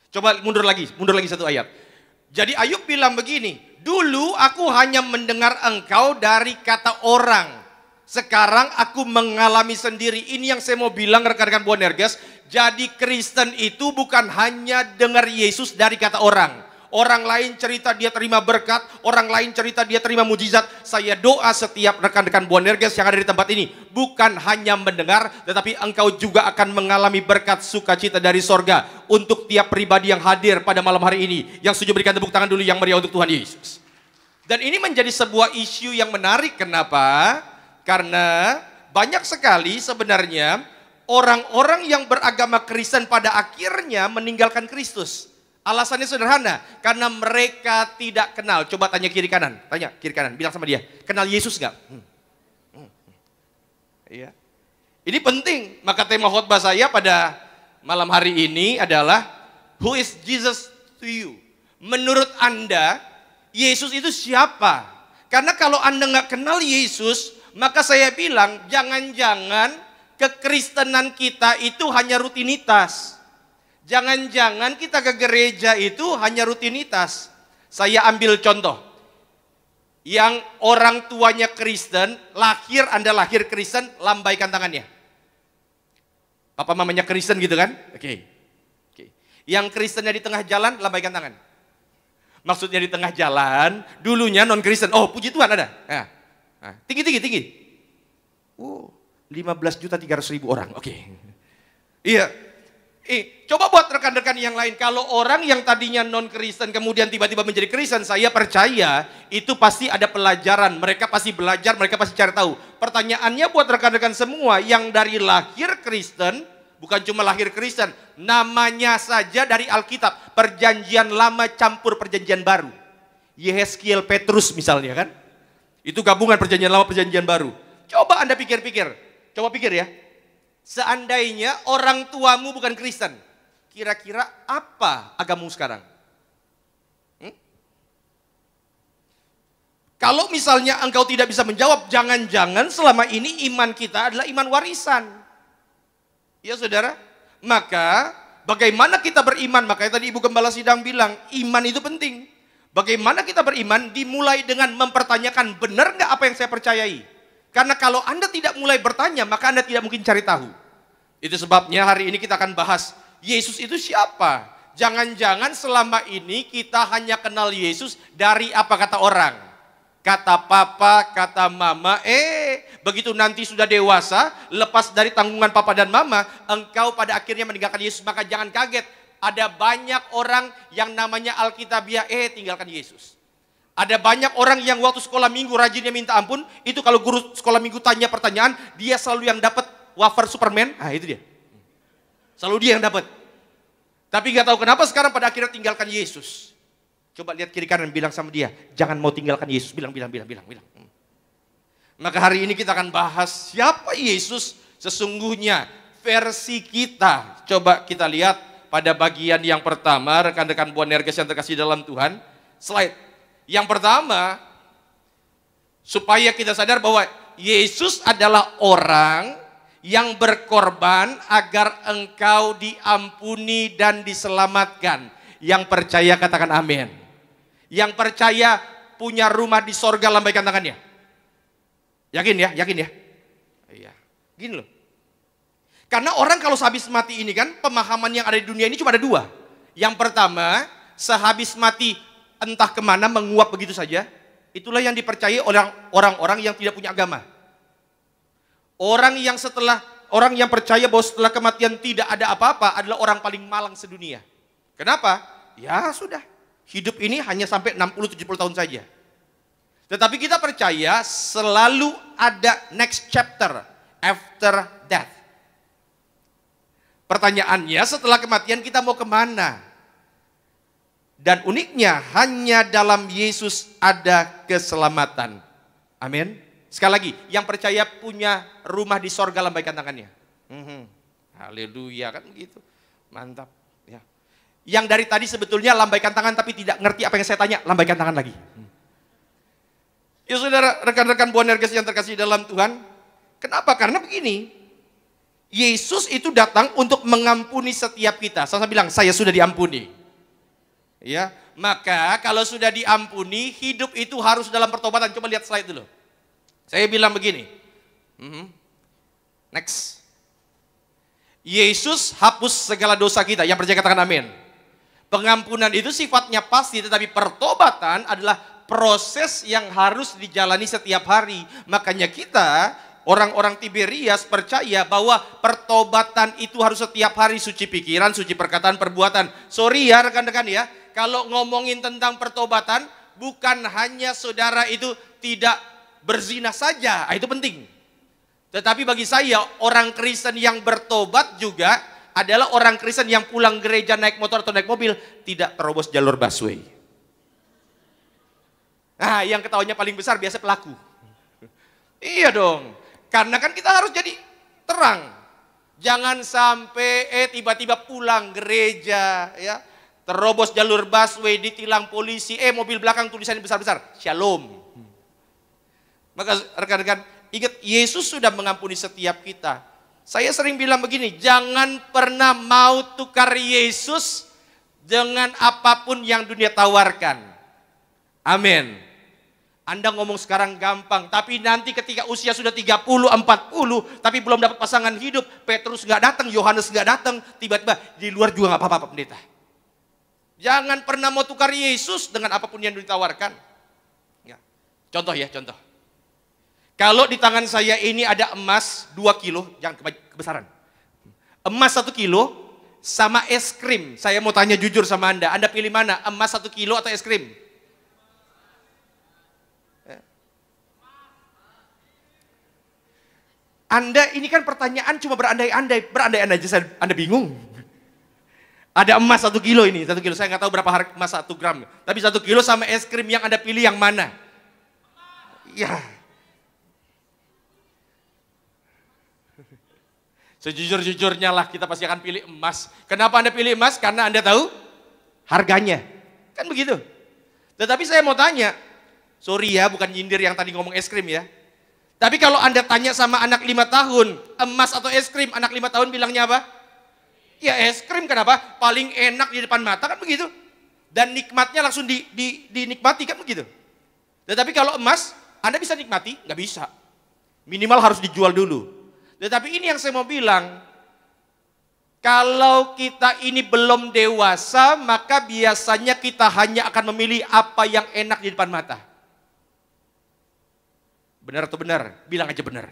Coba mundur lagi satu ayat. Jadi Ayub bilang begini, dulu aku hanya mendengar engkau dari kata orang. Sekarang aku mengalami sendiri. Ini yang saya mau bilang rekan-rekan Boanerges. Jadi Kristen itu bukan hanya dengar Yesus dari kata orang. Orang lain cerita dia terima berkat, orang lain cerita dia terima mujizat. Saya doa setiap rekan-rekan Boanerges yang ada di tempat ini, bukan hanya mendengar, tetapi engkau juga akan mengalami berkat sukacita dari sorga. Untuk tiap pribadi yang hadir pada malam hari ini, yang setuju berikan tepuk tangan dulu yang meriah untuk Tuhan Yesus. Dan ini menjadi sebuah isu yang menarik. Kenapa? Karena banyak sekali sebenarnya orang-orang yang beragama Kristen pada akhirnya meninggalkan Kristus. Alasannya sederhana, karena mereka tidak kenal. Coba tanya kiri kanan, bilang sama dia, kenal Yesus nggak? Iya. Ini penting, maka tema khotbah saya pada malam hari ini adalah Who is Jesus to you? Menurut Anda, Yesus itu siapa? Karena kalau Anda nggak kenal Yesus, maka saya bilang jangan-jangan kekristenan kita itu hanya rutinitas. Jangan-jangan kita ke gereja itu hanya rutinitas. Saya ambil contoh. Yang orang tuanya Kristen, Anda lahir Kristen, lambaikan tangannya. Papa mamanya Kristen gitu kan? Oke. Yang Kristennya di tengah jalan, lambaikan tangan. Maksudnya di tengah jalan, dulunya non-Kristen. Oh, puji Tuhan ada. Tinggi. 15.300.000 orang. Oke. Iya. Coba buat rekan-rekan yang lain, kalau orang yang tadinya non-Kristen kemudian tiba-tiba menjadi Kristen, saya percaya itu pasti ada pelajaran, mereka pasti belajar, mereka pasti cari tahu. Pertanyaannya buat rekan-rekan semua yang dari lahir Kristen, bukan cuma lahir Kristen, namanya saja dari Alkitab, perjanjian lama campur perjanjian baru. Yehezkiel, Petrus misalnya kan, itu gabungan perjanjian lama perjanjian baru. Coba Anda pikir-pikir, coba pikir ya. Seandainya orang tuamu bukan Kristen, kira-kira apa agamamu sekarang? Kalau misalnya engkau tidak bisa menjawab, jangan-jangan selama ini iman kita adalah iman warisan. Ya saudara, maka bagaimana kita beriman? Makanya tadi Ibu Gembala Sidang bilang, iman itu penting. Bagaimana kita beriman dimulai dengan mempertanyakan, benar nggak apa yang saya percayai? Karena kalau Anda tidak mulai bertanya, maka Anda tidak mungkin cari tahu. Itu sebabnya hari ini kita akan bahas, Yesus itu siapa? Jangan-jangan selama ini kita hanya kenal Yesus dari apa kata orang. Kata papa, kata mama, begitu nanti sudah dewasa, lepas dari tanggungan papa dan mama, engkau pada akhirnya meninggalkan Yesus. Maka jangan kaget, ada banyak orang yang namanya Alkitabiah, tinggalkan Yesus. Ada banyak orang yang waktu sekolah minggu rajinnya minta ampun, itu kalau guru sekolah minggu tanya pertanyaan, dia selalu yang dapat wafer Superman, itu dia. Selalu dia yang dapat. Tapi gak tahu kenapa sekarang pada akhirnya tinggalkan Yesus. Coba lihat kiri kanan, bilang sama dia, jangan mau tinggalkan Yesus, bilang. Maka hari ini kita akan bahas siapa Yesus sesungguhnya versi kita. Coba kita lihat pada bagian yang pertama, rekan-rekan Boanerges yang terkasih dalam Tuhan. Slide. Yang pertama, supaya kita sadar bahwa Yesus adalah orang yang berkorban agar engkau diampuni dan diselamatkan. Yang percaya katakan amin. Yang percaya punya rumah di sorga, lambaikan tangannya. Yakin ya? Iya. Gini loh. Karena orang kalau sehabis mati ini kan, pemahaman yang ada di dunia ini cuma ada dua. Yang pertama, sehabis mati entah kemana menguap begitu saja. Itulah yang dipercayai oleh orang-orang yang tidak punya agama. Orang yang percaya bahwa setelah kematian tidak ada apa-apa adalah orang paling malang sedunia. Kenapa? Ya sudah, hidup ini hanya sampai 60-70 tahun saja. Tetapi kita percaya selalu ada next chapter after death. Pertanyaannya, setelah kematian kita mau kemana? Dan uniknya hanya dalam Yesus ada keselamatan. Amin. Sekali lagi, yang percaya punya rumah di sorga, lambaikan tangannya. Haleluya, kan begitu. Mantap. Ya. Yang dari tadi sebetulnya lambaikan tangan tapi tidak ngerti apa yang saya tanya, lambaikan tangan lagi. Ya saudara, rekan-rekan Boanerges yang terkasih dalam Tuhan. Kenapa? Karena begini, Yesus itu datang untuk mengampuni setiap kita. Saya bilang, saya sudah diampuni. Ya, maka kalau sudah diampuni, hidup itu harus dalam pertobatan. Coba lihat slide dulu. Saya bilang begini. Next. Yesus hapus segala dosa kita. Yang percaya katakan amin. Pengampunan itu sifatnya pasti, tetapi pertobatan adalah proses yang harus dijalani setiap hari. Makanya kita, orang-orang Tiberias, percaya bahwa pertobatan itu harus setiap hari. Suci pikiran, suci perkataan, perbuatan. Sorry ya rekan-rekan ya, kalau ngomongin tentang pertobatan, bukan hanya saudara itu tidak berzina saja, itu penting. Tetapi bagi saya, orang Kristen yang bertobat juga adalah orang Kristen yang pulang gereja naik motor atau naik mobil, tidak terobos jalur busway. Nah, yang ketawanya paling besar biasa pelaku. Iya dong, karena kan kita harus jadi terang. Jangan sampai tiba-tiba pulang gereja, ya, terobos jalur busway, ditilang polisi, mobil belakang tulisannya besar-besar, Shalom. Maka rekan-rekan, ingat Yesus sudah mengampuni setiap kita. Saya sering bilang begini, jangan pernah mau tukar Yesus dengan apapun yang dunia tawarkan. Amin. Anda ngomong sekarang gampang, tapi nanti ketika usia sudah 30, 40, tapi belum dapat pasangan hidup, Petrus nggak datang, Yohanes nggak datang, tiba-tiba di luar juga nggak apa-apa pendeta. Jangan pernah mau tukar Yesus dengan apapun yang ditawarkan. Ya. Contoh ya, contoh. Kalau di tangan saya ini ada emas 2 kilo, jangan kebesaran. Emas 1 kilo sama es krim. Saya mau tanya jujur sama Anda pilih mana? Emas 1 kilo atau es krim? Anda ini kan pertanyaan cuma berandai-andai aja, Anda bingung. Ada emas 1 kilo ini, 1 kilo. Saya nggak tahu berapa harga emas 1 gram. Tapi 1 kilo sama es krim, yang Anda pilih yang mana? Ya. Sejujur-jujurnya lah kita pasti akan pilih emas. Kenapa Anda pilih emas? Karena Anda tahu harganya. Kan begitu. Tetapi saya mau tanya, sorry ya bukan nyindir yang tadi ngomong es krim ya. Tapi kalau Anda tanya sama anak 5 tahun, emas atau es krim, anak 5 tahun bilangnya apa? Ya es krim, kenapa? Paling enak di depan mata kan begitu. Dan nikmatnya langsung dinikmati kan begitu. Tetapi kalau emas, Anda bisa nikmati? Nggak bisa. Minimal harus dijual dulu. Tetapi ini yang saya mau bilang, kalau kita ini belum dewasa, maka biasanya kita hanya akan memilih apa yang enak di depan mata. Benar atau benar? Bilang aja benar.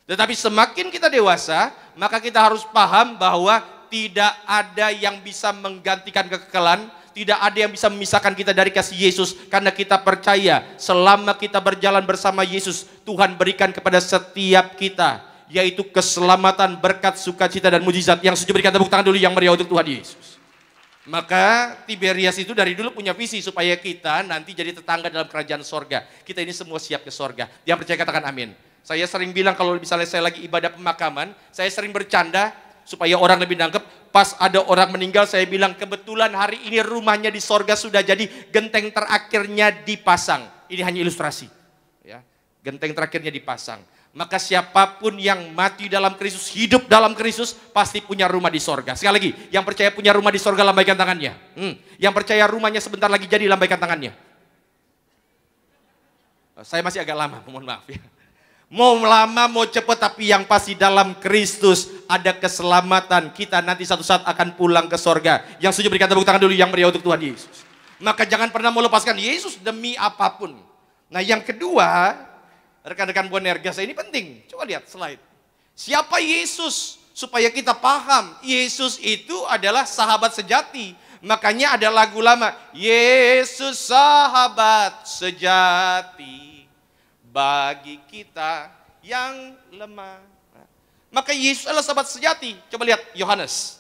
Tetapi semakin kita dewasa, maka kita harus paham bahwa tidak ada yang bisa menggantikan kekekalan, tidak ada yang bisa memisahkan kita dari kasih Yesus, karena kita percaya selama kita berjalan bersama Yesus, Tuhan berikan kepada setiap kita, yaitu keselamatan, berkat, sukacita, dan mujizat. Yang setuju berikan tepuk tangan dulu yang meriah untuk Tuhan Yesus. Maka Tiberias itu dari dulu punya visi supaya kita nanti jadi tetangga dalam kerajaan sorga. Kita ini semua siap ke sorga. Yang percaya katakan amin. Saya sering bilang kalau misalnya saya lagi ibadah pemakaman, saya sering bercanda supaya orang lebih nangkep. Pas ada orang meninggal, saya bilang kebetulan hari ini rumahnya di sorga sudah jadi, genteng terakhirnya dipasang. Ini hanya ilustrasi. Ya, genteng terakhirnya dipasang. Maka siapapun yang mati dalam Kristus, hidup dalam Kristus, pasti punya rumah di sorga. Sekali lagi, yang percaya punya rumah di sorga, lambaikan tangannya. Yang percaya rumahnya sebentar lagi jadi, lambaikan tangannya. Saya masih agak lama, mohon maaf ya. Mau lama, mau cepat, tapi yang pasti dalam Kristus ada keselamatan. Kita nanti satu saat akan pulang ke sorga. Yang setuju berikan tepuk tangan dulu yang meriah untuk Tuhan Yesus. Maka jangan pernah mau lepaskan Yesus demi apapun. Nah yang kedua, rekan-rekan Boanerges, ini penting. Coba lihat slide. Siapa Yesus? Supaya kita paham, Yesus itu adalah sahabat sejati. Makanya ada lagu lama, Yesus sahabat sejati bagi kita yang lemah. Maka Yesus adalah sahabat sejati. Coba lihat Yohanes.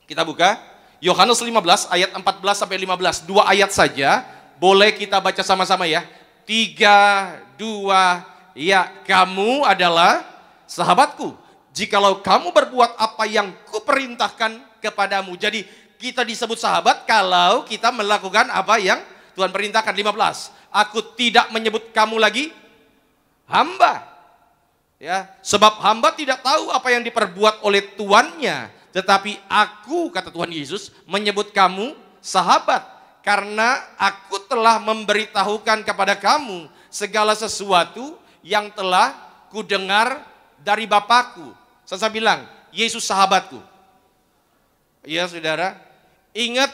Kita buka Yohanes 15 ayat 14 sampai 15. 2 ayat saja. Boleh kita baca sama-sama ya. 3, 2, ya, kamu adalah sahabatku jikalau kamu berbuat apa yang kuperintahkan kepadamu. Jadi kita disebut sahabat kalau kita melakukan apa yang Tuhan perintahkan. 15, aku tidak menyebut kamu lagi hamba, ya, sebab hamba tidak tahu apa yang diperbuat oleh tuannya, tetapi aku, kata Tuhan Yesus, menyebut kamu sahabat, karena aku telah memberitahukan kepada kamu segala sesuatu yang telah kudengar dari Bapakku. Saya bilang, Yesus sahabatku. Iya saudara, ingat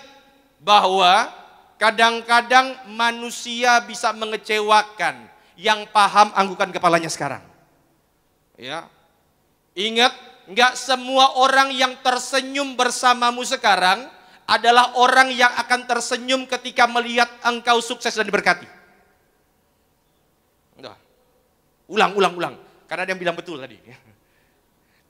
bahwa kadang-kadang manusia bisa mengecewakan. Yang paham anggukan kepalanya sekarang. Ya, ingat, nggak semua orang yang tersenyum bersamamu sekarang adalah orang yang akan tersenyum ketika melihat engkau sukses dan diberkati. Ulang. Karena ada yang bilang betul tadi.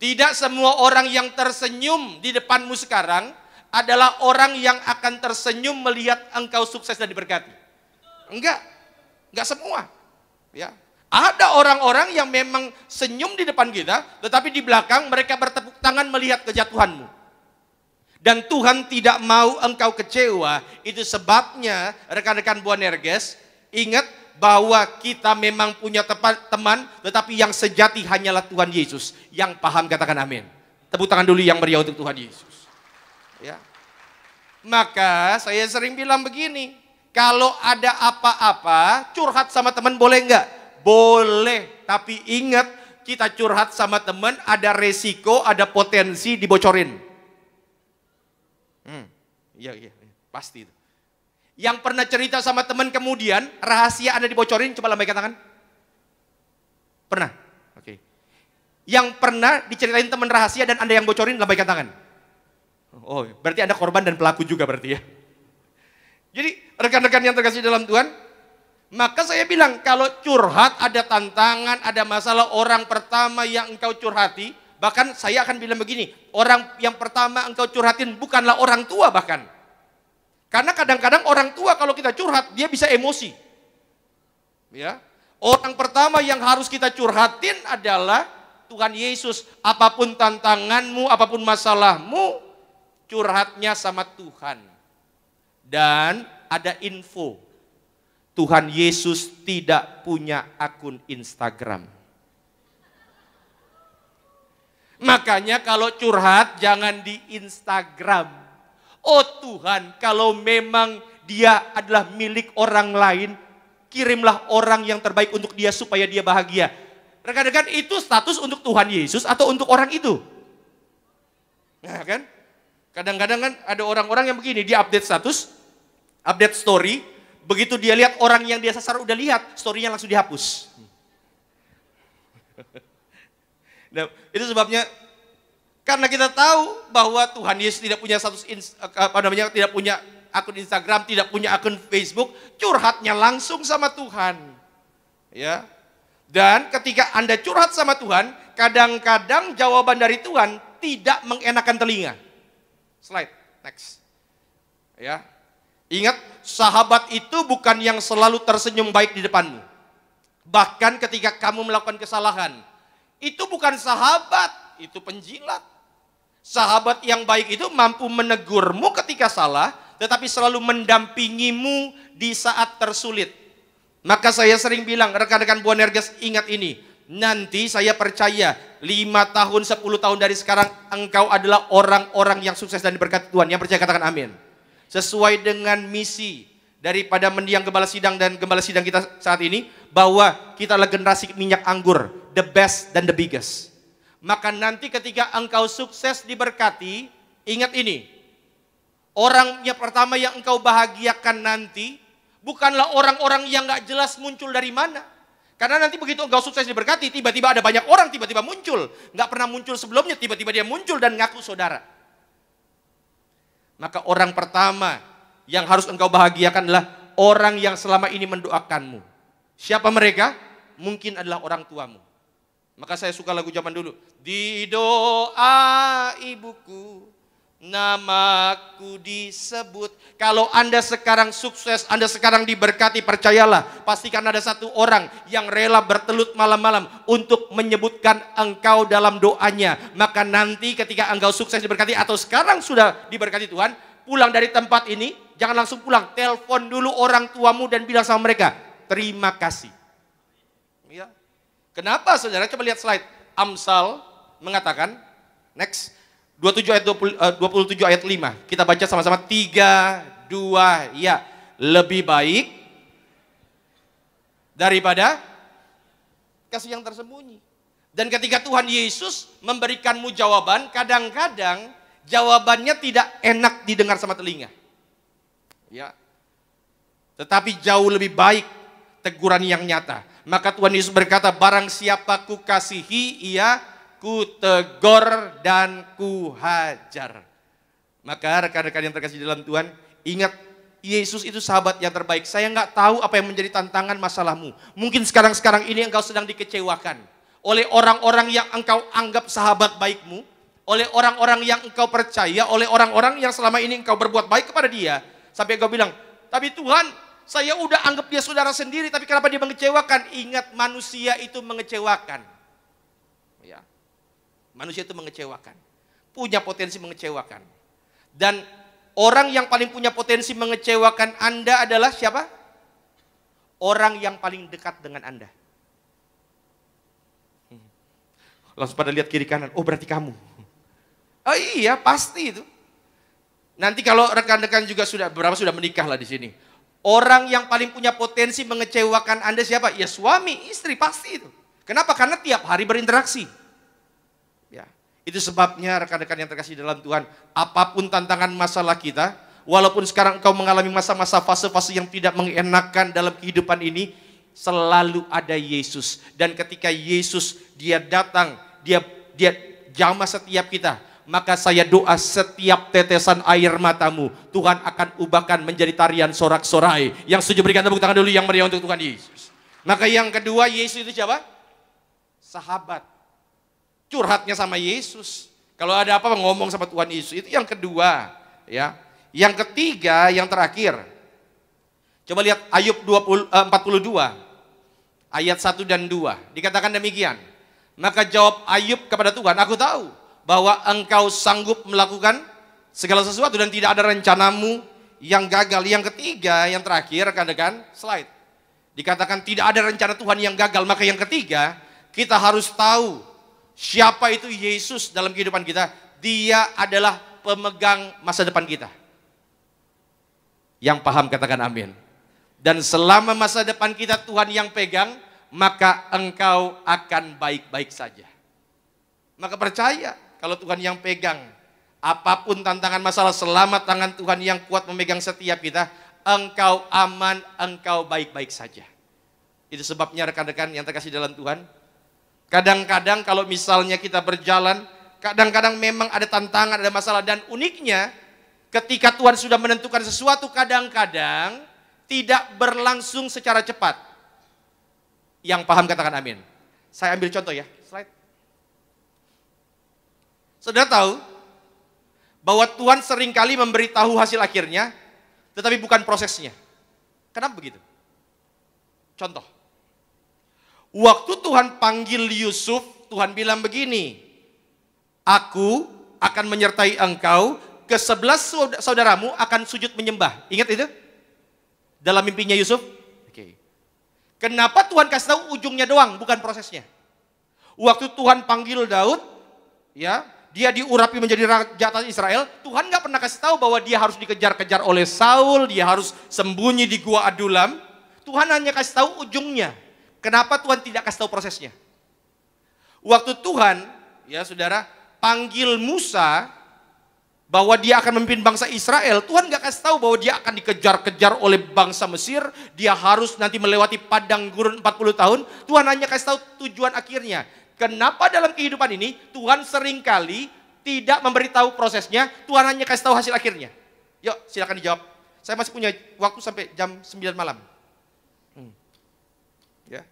Tidak semua orang yang tersenyum di depanmu sekarang adalah orang yang akan tersenyum melihat engkau sukses dan diberkati. Enggak semua. Ya. Ada orang-orang yang memang senyum di depan kita, tetapi di belakang mereka bertepuk tangan melihat kejatuhanmu. Dan Tuhan tidak mau engkau kecewa. Itu sebabnya rekan-rekan Boanerges, ingat bahwa kita memang punya teman, tetapi yang sejati hanyalah Tuhan Yesus. Yang paham katakan amin. Tepuk tangan dulu yang meriah untuk Tuhan Yesus. Ya. Maka saya sering bilang begini, kalau ada apa-apa curhat sama teman boleh enggak? Boleh, tapi ingat kita curhat sama teman ada resiko, ada potensi dibocorin. Iya, pasti itu. Yang pernah cerita sama teman kemudian rahasia Anda dibocorin, coba lambaikan tangan. Pernah? Oke. Yang pernah diceritain teman rahasia dan Anda yang bocorin, lambaikan tangan. Oh, berarti Anda korban dan pelaku juga berarti ya. Jadi rekan-rekan yang terkasih dalam Tuhan, maka saya bilang kalau curhat ada tantangan, ada masalah, orang pertama yang engkau curhati, bahkan saya akan bilang begini, orang yang pertama engkau curhatin bukanlah orang tua bahkan. Karena kadang-kadang orang tua kalau kita curhat, dia bisa emosi. Ya. Orang pertama yang harus kita curhatin adalah Tuhan Yesus. Apapun tantanganmu, apapun masalahmu, curhatnya sama Tuhan. Dan ada info. Tuhan Yesus tidak punya akun Instagram. Makanya kalau curhat jangan di Instagram. Oh Tuhan, kalau memang dia adalah milik orang lain, kirimlah orang yang terbaik untuk dia supaya dia bahagia. Rekan-rekan, itu status untuk Tuhan Yesus atau untuk orang itu? Nah kan, kadang-kadang kan ada orang-orang yang begini, dia update status, update story, begitu dia lihat orang yang dia sasar udah lihat, story-nya langsung dihapus. Nah, itu sebabnya karena kita tahu bahwa Tuhan Yesus tidak punya status tidak punya akun Instagram, tidak punya akun Facebook, curhatnya langsung sama Tuhan. Ya. Dan ketika Anda curhat sama Tuhan, kadang-kadang jawaban dari Tuhan tidak mengenakan telinga. Slide, next. Ya. Ingat, sahabat itu bukan yang selalu tersenyum baik di depanmu. Bahkan ketika kamu melakukan kesalahan, itu bukan sahabat, itu penjilat. Sahabat yang baik itu mampu menegurmu ketika salah, tetapi selalu mendampingimu di saat tersulit. Maka saya sering bilang, rekan-rekan Boanerges, ingat ini. Nanti saya percaya 5 tahun, 10 tahun dari sekarang engkau adalah orang-orang yang sukses dan diberkati Tuhan. Yang percaya katakan amin. Sesuai dengan misi daripada mendiang gembala sidang dan gembala sidang kita saat ini, bahwa kita adalah generasi minyak anggur, the best dan the biggest. Maka nanti ketika engkau sukses diberkati, ingat ini, orang yang pertama yang engkau bahagiakan nanti bukanlah orang-orang yang gak jelas muncul dari mana. Karena nanti begitu engkau sukses diberkati, tiba-tiba ada banyak orang tiba-tiba muncul, gak pernah muncul sebelumnya, tiba-tiba dia muncul dan ngaku saudara. Maka orang pertama yang harus engkau bahagiakan adalah orang yang selama ini mendoakanmu. Siapa mereka? Mungkin adalah orang tuamu. Maka saya suka lagu zaman dulu. Di doa ibuku, namaku disebut. Kalau Anda sekarang sukses, Anda sekarang diberkati, percayalah, pastikan ada satu orang yang rela bertelut malam-malam untuk menyebutkan engkau dalam doanya. Maka nanti ketika engkau sukses diberkati atau sekarang sudah diberkati Tuhan, pulang dari tempat ini, jangan langsung pulang, telepon dulu orang tuamu dan bilang sama mereka, terima kasih. Ya. Kenapa saudara? Coba lihat slide. Amsal mengatakan, next, 27 ayat 5. Kita baca sama-sama 3, 2, ya. Lebih baik daripada kasih yang tersembunyi. Dan ketika Tuhan Yesus memberikanmu jawaban, kadang-kadang jawabannya tidak enak didengar sama telinga. Ya. Tetapi jauh lebih baik teguran yang nyata. Maka Tuhan Yesus berkata, barang siapa ku kasihi, ia ku tegur dan ku hajar. Maka rekan-rekan yang terkasih dalam Tuhan, ingat Yesus itu sahabat yang terbaik. Saya nggak tahu apa yang menjadi tantangan masalahmu. Mungkin sekarang ini engkau sedang dikecewakan oleh orang-orang yang engkau anggap sahabat baikmu, oleh orang-orang yang engkau percaya, oleh orang-orang yang selama ini engkau berbuat baik kepada dia. Sampai engkau bilang, tapi Tuhan, saya udah anggap dia saudara sendiri, tapi kenapa dia mengecewakan? Ingat, manusia itu mengecewakan. Ya. Manusia itu mengecewakan. Punya potensi mengecewakan. Dan orang yang paling punya potensi mengecewakan Anda adalah siapa? Orang yang paling dekat dengan Anda. Langsung pada lihat kiri kanan, oh berarti kamu. Oh iya, pasti itu. Nanti kalau rekan-rekan juga sudah menikah lah di sini. Orang yang paling punya potensi mengecewakan Anda siapa? Ya suami, istri, pasti itu. Kenapa? Karena tiap hari berinteraksi. Ya, itu sebabnya rekan-rekan yang terkasih dalam Tuhan, apapun tantangan masalah kita, walaupun sekarang engkau mengalami masa-masa fase-fase yang tidak mengenakan dalam kehidupan ini, selalu ada Yesus. Dan ketika Yesus dia datang, dia jamah setiap kita. Maka saya doa setiap tetesan air matamu, Tuhan akan ubahkan menjadi tarian sorak-sorai. Yang setuju berikan tepuk tangan dulu yang meriah untuk Tuhan Yesus. Maka yang kedua, Yesus itu siapa? Sahabat. Curhatnya sama Yesus. Kalau ada apa ngomong sama Tuhan Yesus. Itu yang kedua. Ya. Yang ketiga, yang terakhir. Coba lihat Ayub 42. Ayat 1 dan 2. Dikatakan demikian. Maka jawab Ayub kepada Tuhan, aku tahu bahwa engkau sanggup melakukan segala sesuatu dan tidak ada rencanamu yang gagal. Yang ketiga, yang terakhir, rekan-rekan, slide. Dikatakan tidak ada rencana Tuhan yang gagal. Maka yang ketiga, kita harus tahu siapa itu Yesus dalam kehidupan kita. Dia adalah pemegang masa depan kita. Yang paham katakan amin. Dan selama masa depan kita Tuhan yang pegang, maka engkau akan baik-baik saja. Maka percaya kalau Tuhan yang pegang, apapun tantangan masalah, selama tangan Tuhan yang kuat memegang setiap kita, engkau aman, engkau baik-baik saja. Itu sebabnya rekan-rekan yang terkasih dalam Tuhan, kadang-kadang kalau misalnya kita berjalan, kadang-kadang memang ada tantangan, ada masalah. Dan uniknya, ketika Tuhan sudah menentukan sesuatu, kadang-kadang tidak berlangsung secara cepat. Yang paham katakan amin. Saya ambil contoh ya, slide. Saudara tahu bahwa Tuhan seringkali memberitahu hasil akhirnya, tetapi bukan prosesnya. Kenapa begitu? Contoh. Waktu Tuhan panggil Yusuf, Tuhan bilang begini, aku akan menyertai engkau, ke-11 saudaramu akan sujud menyembah. Ingat itu? Dalam mimpinya Yusuf. Oke. Kenapa Tuhan kasih tahu ujungnya doang, bukan prosesnya? Waktu Tuhan panggil Daud, ya, dia diurapi menjadi raja atas Israel, Tuhan nggak pernah kasih tahu bahwa dia harus dikejar-kejar oleh Saul, dia harus sembunyi di gua Adulam. Tuhan hanya kasih tahu ujungnya. Kenapa Tuhan tidak kasih tahu prosesnya? Waktu Tuhan, ya saudara, panggil Musa bahwa dia akan memimpin bangsa Israel, Tuhan nggak kasih tahu bahwa dia akan dikejar-kejar oleh bangsa Mesir, dia harus nanti melewati padang gurun 40 tahun. Tuhan hanya kasih tahu tujuan akhirnya. Kenapa dalam kehidupan ini Tuhan seringkali tidak memberitahu prosesnya, Tuhan hanya kasih tahu hasil akhirnya. Yuk silakan dijawab. Saya masih punya waktu sampai jam 9 malam. Ya.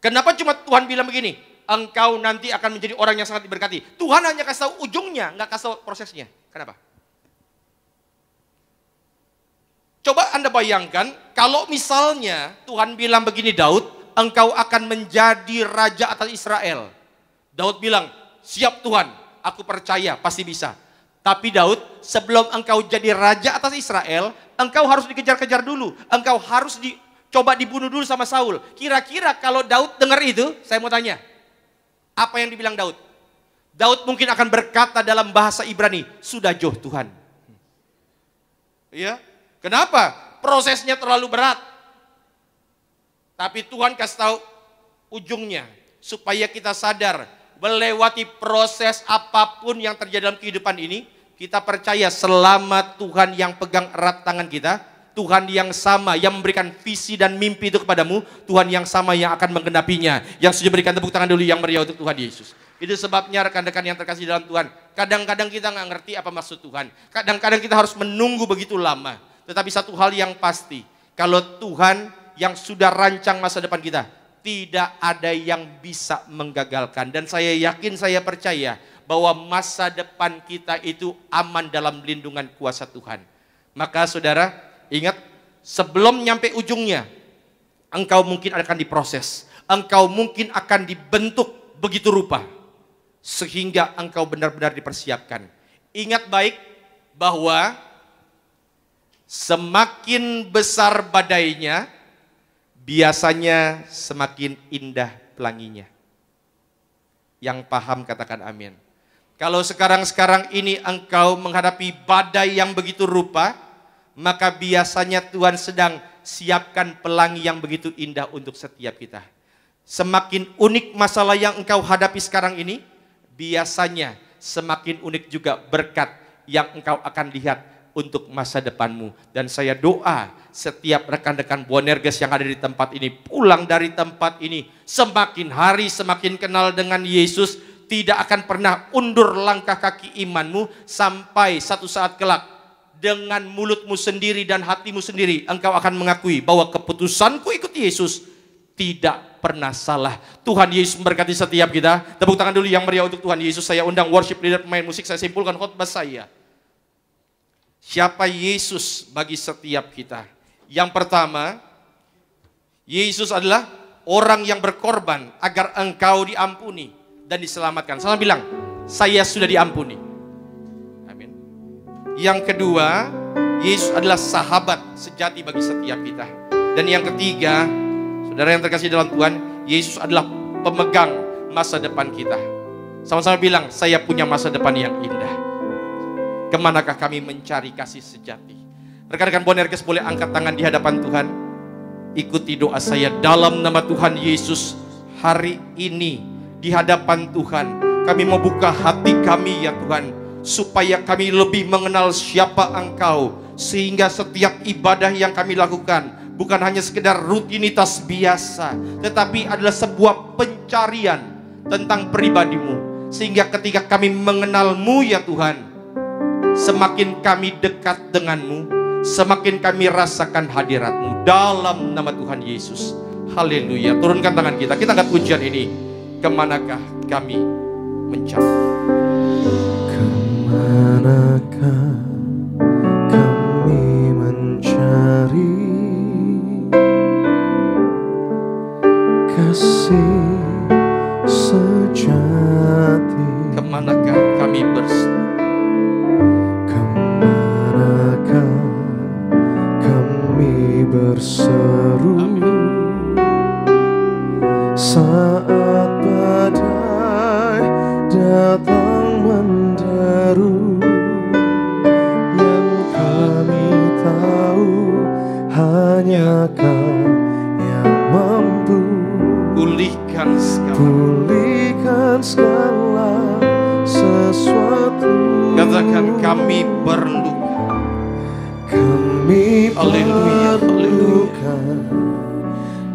Kenapa cuma Tuhan bilang begini, engkau nanti akan menjadi orang yang sangat diberkati. Tuhan hanya kasih tahu ujungnya, nggak kasih tahu prosesnya. Kenapa? Coba Anda bayangkan, kalau misalnya Tuhan bilang begini, Daud, engkau akan menjadi raja atas Israel. Daud bilang, siap Tuhan, aku percaya, pasti bisa. Tapi Daud, sebelum engkau jadi raja atas Israel, engkau harus dikejar-kejar dulu. Engkau harus coba dibunuh dulu sama Saul. Kira-kira kalau Daud dengar itu, saya mau tanya, apa yang dibilang Daud? Daud mungkin akan berkata dalam bahasa Ibrani, sudah joh Tuhan. Ya, kenapa? Prosesnya terlalu berat. Tapi Tuhan kasih tahu ujungnya, supaya kita sadar, melewati proses apapun yang terjadi dalam kehidupan ini, kita percaya selama Tuhan yang pegang erat tangan kita, Tuhan yang sama yang memberikan visi dan mimpi itu kepadamu, Tuhan yang sama yang akan menggenapinya. Yang sudah berikan tepuk tangan dulu yang meriah untuk Tuhan Yesus. Itu sebabnya rekan-rekan yang terkasih dalam Tuhan, kadang-kadang kita nggak ngerti apa maksud Tuhan. Kadang-kadang kita harus menunggu begitu lama. Tetapi satu hal yang pasti, kalau Tuhan yang sudah rancang masa depan kita, tidak ada yang bisa menggagalkan. Dan saya yakin, saya percaya bahwa masa depan kita itu aman dalam lindungan kuasa Tuhan. Maka saudara, ingat, sebelum nyampe ujungnya, engkau mungkin akan diproses. Engkau mungkin akan dibentuk begitu rupa, sehingga engkau benar-benar dipersiapkan. Ingat baik bahwa semakin besar badainya, biasanya semakin indah pelanginya. Yang paham katakan amin. Kalau sekarang ini engkau menghadapi badai yang begitu rupa, maka biasanya Tuhan sedang siapkan pelangi yang begitu indah untuk setiap kita. Semakin unik masalah yang engkau hadapi sekarang ini, biasanya semakin unik juga berkat yang engkau akan lihat untuk masa depanmu. Dan saya doa setiap rekan-rekan Boanerges yang ada di tempat ini, pulang dari tempat ini, semakin hari semakin kenal dengan Yesus, tidak akan pernah undur langkah kaki imanmu, sampai satu saat kelak dengan mulutmu sendiri dan hatimu sendiri engkau akan mengakui bahwa keputusanku ikut Yesus tidak pernah salah. Tuhan Yesus memberkati setiap kita. Tepuk tangan dulu yang meriah untuk Tuhan Yesus. Saya undang worship leader, pemain musik, saya simpulkan khotbah saya. Siapa Yesus bagi setiap kita? Yang pertama, Yesus adalah orang yang berkorban agar engkau diampuni dan diselamatkan. Sama bilang, saya sudah diampuni. Amin. Yang kedua, Yesus adalah sahabat sejati bagi setiap kita. Dan yang ketiga, Saudara yang terkasih dalam Tuhan, Yesus adalah pemegang masa depan kita. Sama-sama bilang, saya punya masa depan yang indah. Kemanakah kami mencari kasih sejati? Rekan-rekan Boanerges boleh angkat tangan di hadapan Tuhan. Ikuti doa saya dalam nama Tuhan Yesus. Hari ini di hadapan Tuhan, kami mau buka hati kami ya Tuhan, supaya kami lebih mengenal siapa Engkau, sehingga setiap ibadah yang kami lakukan bukan hanya sekedar rutinitas biasa, tetapi adalah sebuah pencarian tentang pribadi-Mu. Sehingga ketika kami mengenal-Mu ya Tuhan, semakin kami dekat dengan-Mu, semakin kami rasakan hadirat-Mu. Dalam nama Tuhan Yesus. Haleluya. Turunkan tangan kita. Kita angkat pujian ini. Kemanakah kami mencari? Kemanakah kami mencari kasih sejati? Kemanakah kami bersama? Kemanakah kami berseru? Amin. Saat badai datang menderu, yang kami tahu hanya Kau yang mampu Pulihkan segala sesuatu. Katakan kami perlu. Kami Haleluya, perlukan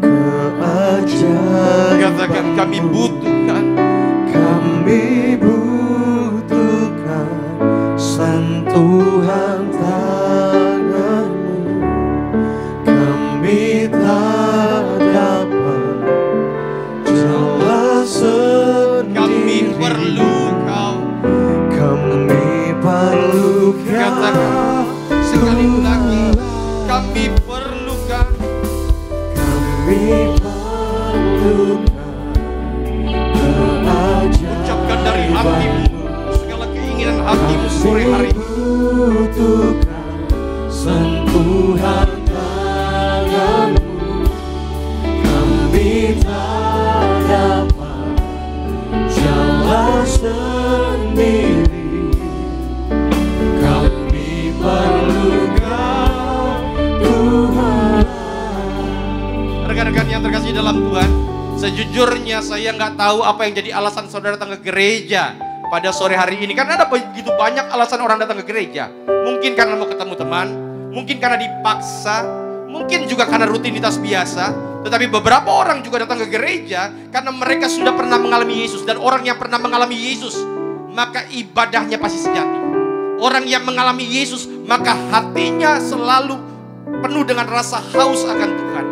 keajaiban. Katakan kami butuhkan. Kami butuhkan sentuhan tangan-Mu. Kami tak dapat jalan sendiri. Kami perlu Kau. Kami perlu Katakan sekali lagi, kami perlukan. Kami perlukan keajaiban. Ucapkan dari hatimu segala keinginan hatimu sore hari ini. Butuhkan sentuhan tangan-Mu. Kami tak dapat jalan sendiri. Kami perlukan Tuhan. Rekan-rekan yang terkasih dalam Tuhan, sejujurnya saya nggak tahu apa yang jadi alasan saudara datang ke gereja pada sore hari ini. Karena ada begitu banyak alasan orang datang ke gereja. Mungkin karena mau ketemu teman, mungkin karena dipaksa, mungkin juga karena rutinitas biasa. Tetapi beberapa orang juga datang ke gereja karena mereka sudah pernah mengalami Yesus. Dan orang yang pernah mengalami Yesus, maka ibadahnya pasti sejati. Orang yang mengalami Yesus, maka hatinya selalu penuh dengan rasa haus akan Tuhan.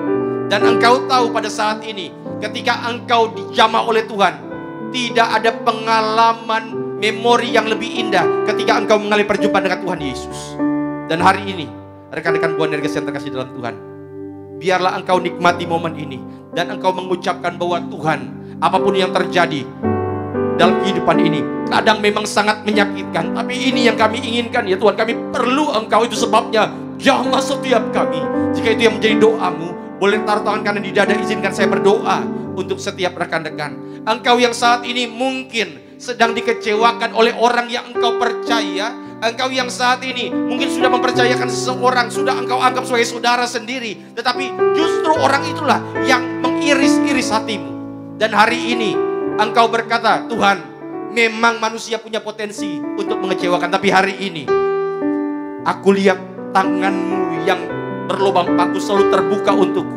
Dan engkau tahu pada saat ini, ketika engkau dijamah oleh Tuhan, tidak ada pengalaman memori yang lebih indah ketika engkau mengalami perjumpaan dengan Tuhan Yesus. Dan hari ini, rekan-rekan Boanerges yang terkasih dalam Tuhan, biarlah engkau nikmati momen ini dan engkau mengucapkan bahwa Tuhan, apapun yang terjadi dalam kehidupan ini, kadang memang sangat menyakitkan, tapi ini yang kami inginkan ya Tuhan. Kami perlu Engkau, itu sebabnya jamah setiap kami. Jika itu yang menjadi doamu, boleh taruh tangan kanan di dada, izinkan saya berdoa untuk setiap rekan-rekan. Engkau yang saat ini mungkin sedang dikecewakan oleh orang yang engkau percaya. Engkau yang saat ini mungkin sudah mempercayakan seseorang, sudah engkau anggap sebagai saudara sendiri, tetapi justru orang itulah yang mengiris-iris hatimu. Dan hari ini engkau berkata, Tuhan, memang manusia punya potensi untuk mengecewakan, tapi hari ini aku lihat tangan-Mu yang berlubang paku selalu terbuka untukku.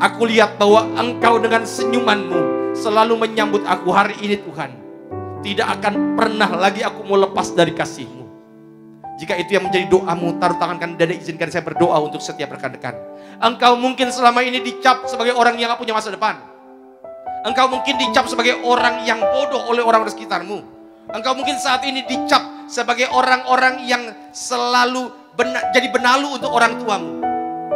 Aku lihat bahwa Engkau dengan senyuman-Mu selalu menyambut aku. Hari ini Tuhan, tidak akan pernah lagi aku mau lepas dari kasih-Mu. Jika itu yang menjadi doamu, taruh tangan kanan dada, izinkan saya berdoa untuk setiap rekan-rekan. Engkau mungkin selama ini dicap sebagai orang yang gak punya masa depan. Engkau mungkin dicap sebagai orang yang bodoh oleh orang-orang sekitarmu. Engkau mungkin saat ini dicap sebagai orang-orang yang selalu jadi benalu untuk orang tuamu.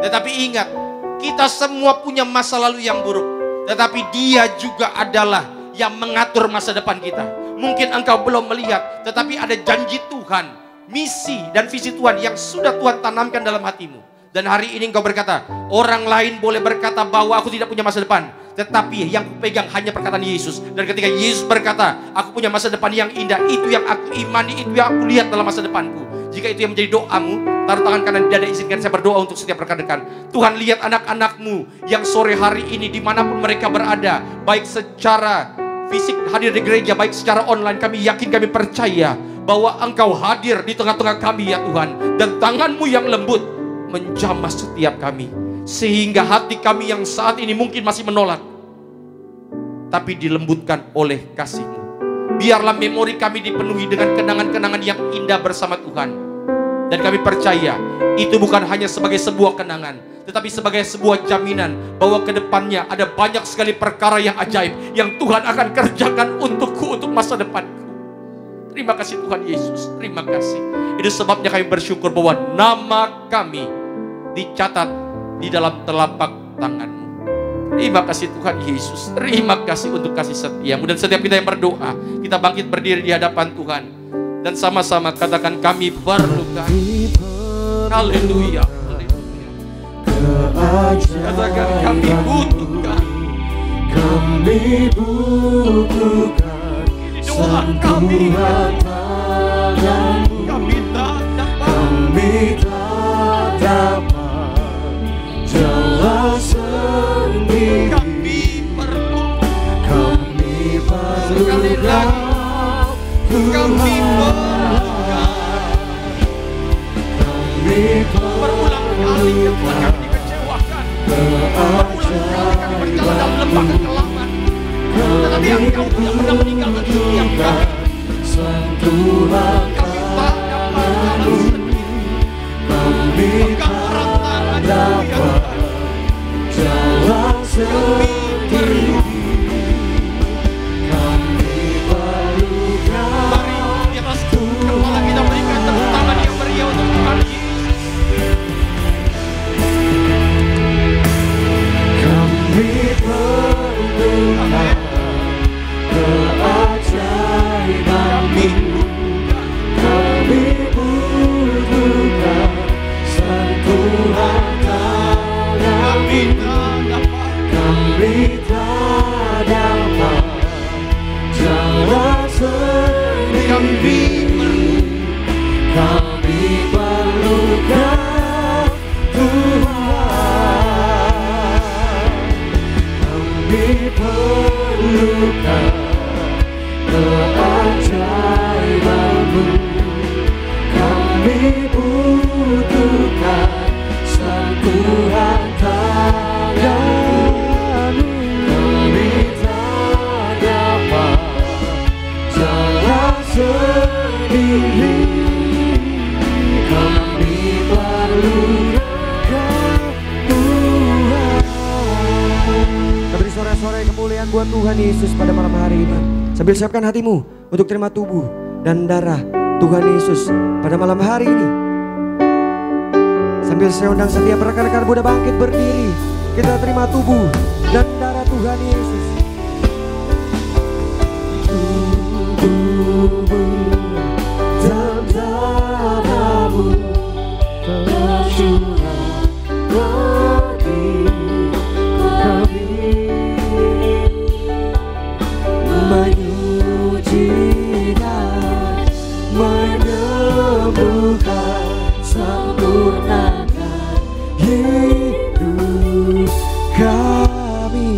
Tetapi ingat, kita semua punya masa lalu yang buruk. Tetapi Dia juga adalah yang mengatur masa depan kita. Mungkin engkau belum melihat, tetapi ada janji Tuhan, misi dan visi Tuhan yang sudah Tuhan tanamkan dalam hatimu. Dan hari ini engkau berkata, orang lain boleh berkata bahwa aku tidak punya masa depan, tetapi yang kupegang hanya perkataan Yesus. Dan ketika Yesus berkata, aku punya masa depan yang indah, itu yang aku imani, itu yang aku lihat dalam masa depanku. Jika itu yang menjadi doamu, taruh tangan kanan di dada, izinkan saya berdoa untuk setiap rekan-rekan. Tuhan, lihat anak-anakmu yang sore hari ini dimanapun mereka berada, baik secara fisik hadir di gereja, baik secara online, kami yakin, kami percaya bahwa Engkau hadir di tengah-tengah kami ya Tuhan. Dan tangan-Mu yang lembut menjamah setiap kami, sehingga hati kami yang saat ini mungkin masih menolak, tapi dilembutkan oleh kasih-Mu. Biarlah memori kami dipenuhi dengan kenangan-kenangan yang indah bersama Tuhan. Dan kami percaya itu bukan hanya sebagai sebuah kenangan, tetapi sebagai sebuah jaminan bahwa kedepannya ada banyak sekali perkara yang ajaib yang Tuhan akan kerjakan untukku, untuk masa depanku. Terima kasih Tuhan Yesus, terima kasih. Itu sebabnya kami bersyukur bahwa nama kami dicatat di dalam telapak tangan-Mu. Terima kasih Tuhan Yesus, terima kasih untuk kasih setia-Mu. Dan setiap kita yang berdoa, kita bangkit berdiri di hadapan Tuhan dan sama-sama katakan, kami perlukan. Haleluya, haleluya. Katakan, kami butuhkan. Kami butuhkan Doa kami, kami tak dapat, kami tak dapat jalan sendiri. kami perlu. Kami Sekali perlukan lagi, kami perlukan. kami Berulang kali Tuhan kami dikecewakan, berulang kali kami berjalan dalam lembah kekelaman, tetapi Engkau tidak pernah meninggalkan setiap kami. Tuhan Kami tak dapat jalan sendiri. kami Pegang erat tangan ya Tuhan. jalan Kami sendiri. perlu. Kami perlukan Mari di atas kepala kita berikan tepuk tangan yang meriah untuk Tuhan Yesus. kami perlukan keajaiban-Mu. Kami butuhkan sentuhan Kami tangan-Mu. tak dapat. Kami tak dapat jalan sendiri. Kami perlukan Tuhan. Kami perlukan keajaiban-Mu. Kami butuhkan sentuhan tangan-Mu. Kami tak dapat jalan sendiri. Kami perlukan Tuhan. Kita beri sore-sore kemuliaan buat Tuhan Yesus pada malam hari ini. Sambil siapkan hatimu untuk terima tubuh dan darah Tuhan Yesus pada malam hari ini. Sambil saya undang setiap rekan-rekan muda bangkit berdiri, kita terima tubuh dan darah Tuhan Yesus. Tubuhmu dan darah-Mu tercurah bagi kami, menyuci dan menyembuhkan, sempurnakan hidup kami.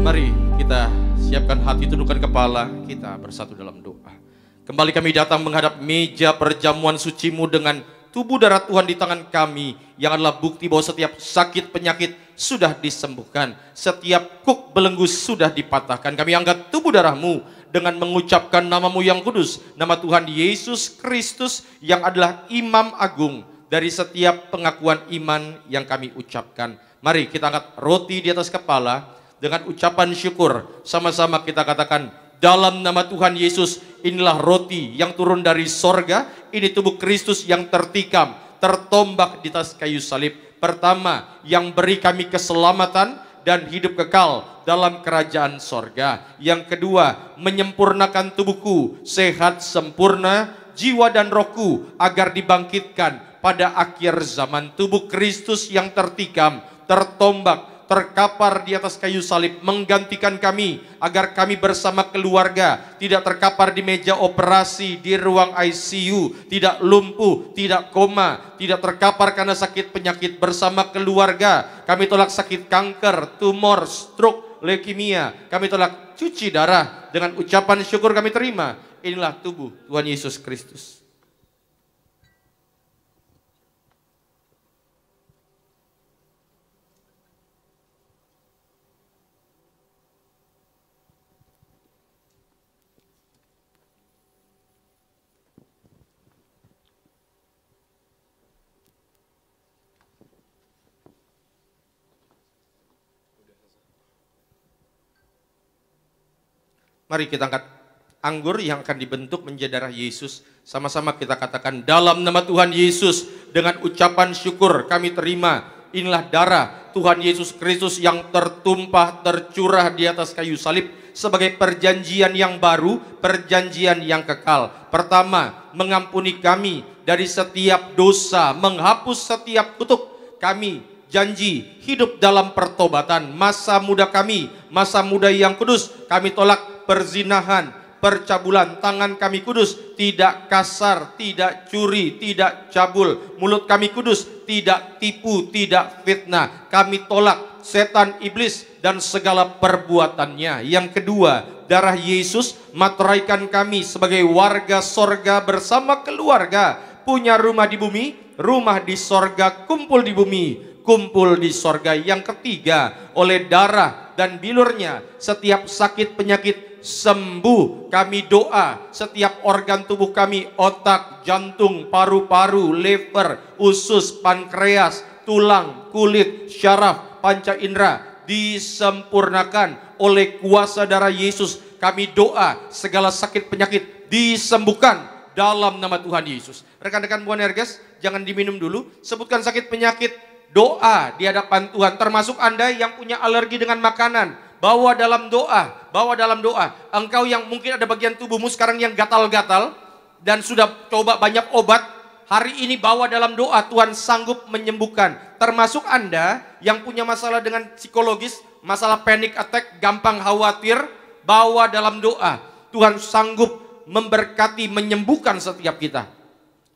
Mari kita siapkan hati, tundukkan kepala, kita bersatu dalam doa. Kembali kami datang menghadap meja perjamuan suci-Mu dengan tubuh darah Tuhan di tangan kami, yang adalah bukti bahwa setiap sakit penyakit sudah disembuhkan, setiap kuk belenggu sudah dipatahkan. Kami angkat tubuh darah-Mu dengan mengucapkan nama-Mu yang kudus, nama Tuhan Yesus Kristus yang adalah Imam Agung dari setiap pengakuan iman yang kami ucapkan. Mari kita angkat roti di atas kepala dengan ucapan syukur. Sama-sama kita katakan, dalam nama Tuhan Yesus, inilah roti yang turun dari sorga, ini tubuh Kristus yang tertikam, tertombak di atas kayu salib. Pertama, yang beri kami keselamatan dan hidup kekal dalam kerajaan sorga. Yang kedua, menyempurnakan tubuhku sehat sempurna jiwa dan rohku agar dibangkitkan pada akhir zaman. Tubuh Kristus yang tertikam, tertombak, terkapar di atas kayu salib menggantikan kami agar kami bersama keluarga tidak terkapar di meja operasi, di ruang ICU, tidak lumpuh, tidak koma, tidak terkapar karena sakit penyakit. Bersama keluarga kami tolak sakit kanker, tumor, stroke, leukemia. Kami tolak cuci darah. Dengan ucapan syukur kami terima. Inilah tubuh Tuhan Yesus Kristus. Mari kita angkat anggur yang akan dibentuk menjadi darah Yesus. Sama-sama kita katakan, dalam nama Tuhan Yesus, dengan ucapan syukur kami terima. Inilah darah Tuhan Yesus Kristus yang tertumpah, tercurah di atas kayu salib sebagai perjanjian yang baru, perjanjian yang kekal. Pertama, mengampuni kami dari setiap dosa, menghapus setiap kutuk. Kami janji hidup dalam pertobatan. Masa muda kami, masa muda yang kudus, kami tolak perzinahan, percabulan. Tangan kami kudus, tidak kasar, tidak curi, tidak cabul. Mulut kami kudus, tidak tipu, tidak fitnah. Kami tolak setan, iblis, dan segala perbuatannya. Yang kedua, darah Yesus materaikan kami sebagai warga sorga bersama keluarga. Punya rumah di bumi, rumah di sorga, kumpul di bumi, kumpul di sorga. Yang ketiga, oleh darah dan bilurnya setiap sakit penyakit sembuh. Kami doa setiap organ tubuh kami, otak, jantung, paru-paru, lever, usus, pankreas, tulang, kulit, syaraf, panca indera disempurnakan oleh kuasa darah Yesus. Kami doa segala sakit penyakit disembuhkan dalam nama Tuhan Yesus. Rekan-rekan Boanerges, jangan diminum dulu. Sebutkan sakit penyakit, doa di hadapan Tuhan. Termasuk Anda yang punya alergi dengan makanan, bawa dalam doa, bawa dalam doa. Engkau yang mungkin ada bagian tubuhmu sekarang yang gatal-gatal dan sudah coba banyak obat, hari ini bawa dalam doa, Tuhan sanggup menyembuhkan. Termasuk Anda yang punya masalah dengan psikologis, masalah panic attack, gampang khawatir, bawa dalam doa. Tuhan sanggup memberkati, menyembuhkan setiap kita.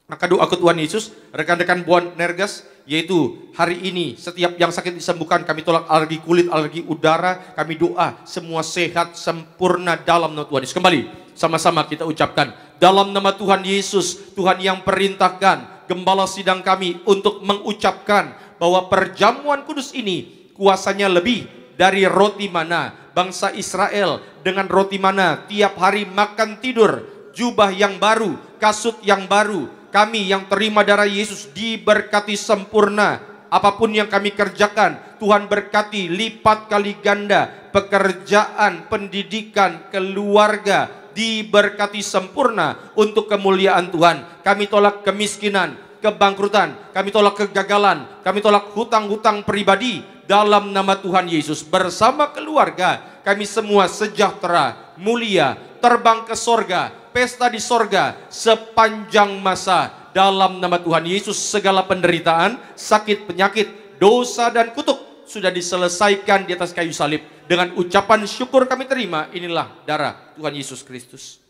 Maka doa ke Tuhan Yesus, rekan-rekan Boanerges, yaitu hari ini setiap yang sakit disembuhkan. Kami tolak alergi kulit, alergi udara. Kami doa semua sehat sempurna dalam nama Tuhan Yesus. Kembali sama-sama kita ucapkan, dalam nama Tuhan Yesus, Tuhan yang perintahkan gembala sidang kami untuk mengucapkan bahwa perjamuan kudus ini kuasanya lebih dari roti mana bangsa Israel dengan roti mana tiap hari makan tidur, jubah yang baru, kasut yang baru. Kami yang terima darah Yesus diberkati sempurna. Apapun yang kami kerjakan, Tuhan berkati lipat kali ganda. Pekerjaan, pendidikan, keluarga diberkati sempurna untuk kemuliaan Tuhan. Kami tolak kemiskinan, kebangkrutan, kami tolak kegagalan, kami tolak hutang-hutang pribadi dalam nama Tuhan Yesus. Bersama keluarga kami semua sejahtera, mulia, terbang ke sorga, pesta di sorga sepanjang masa dalam nama Tuhan Yesus. Segala penderitaan, sakit, penyakit, dosa dan kutuk sudah diselesaikan di atas kayu salib. Dengan ucapan syukur kami terima, inilah darah Tuhan Yesus Kristus.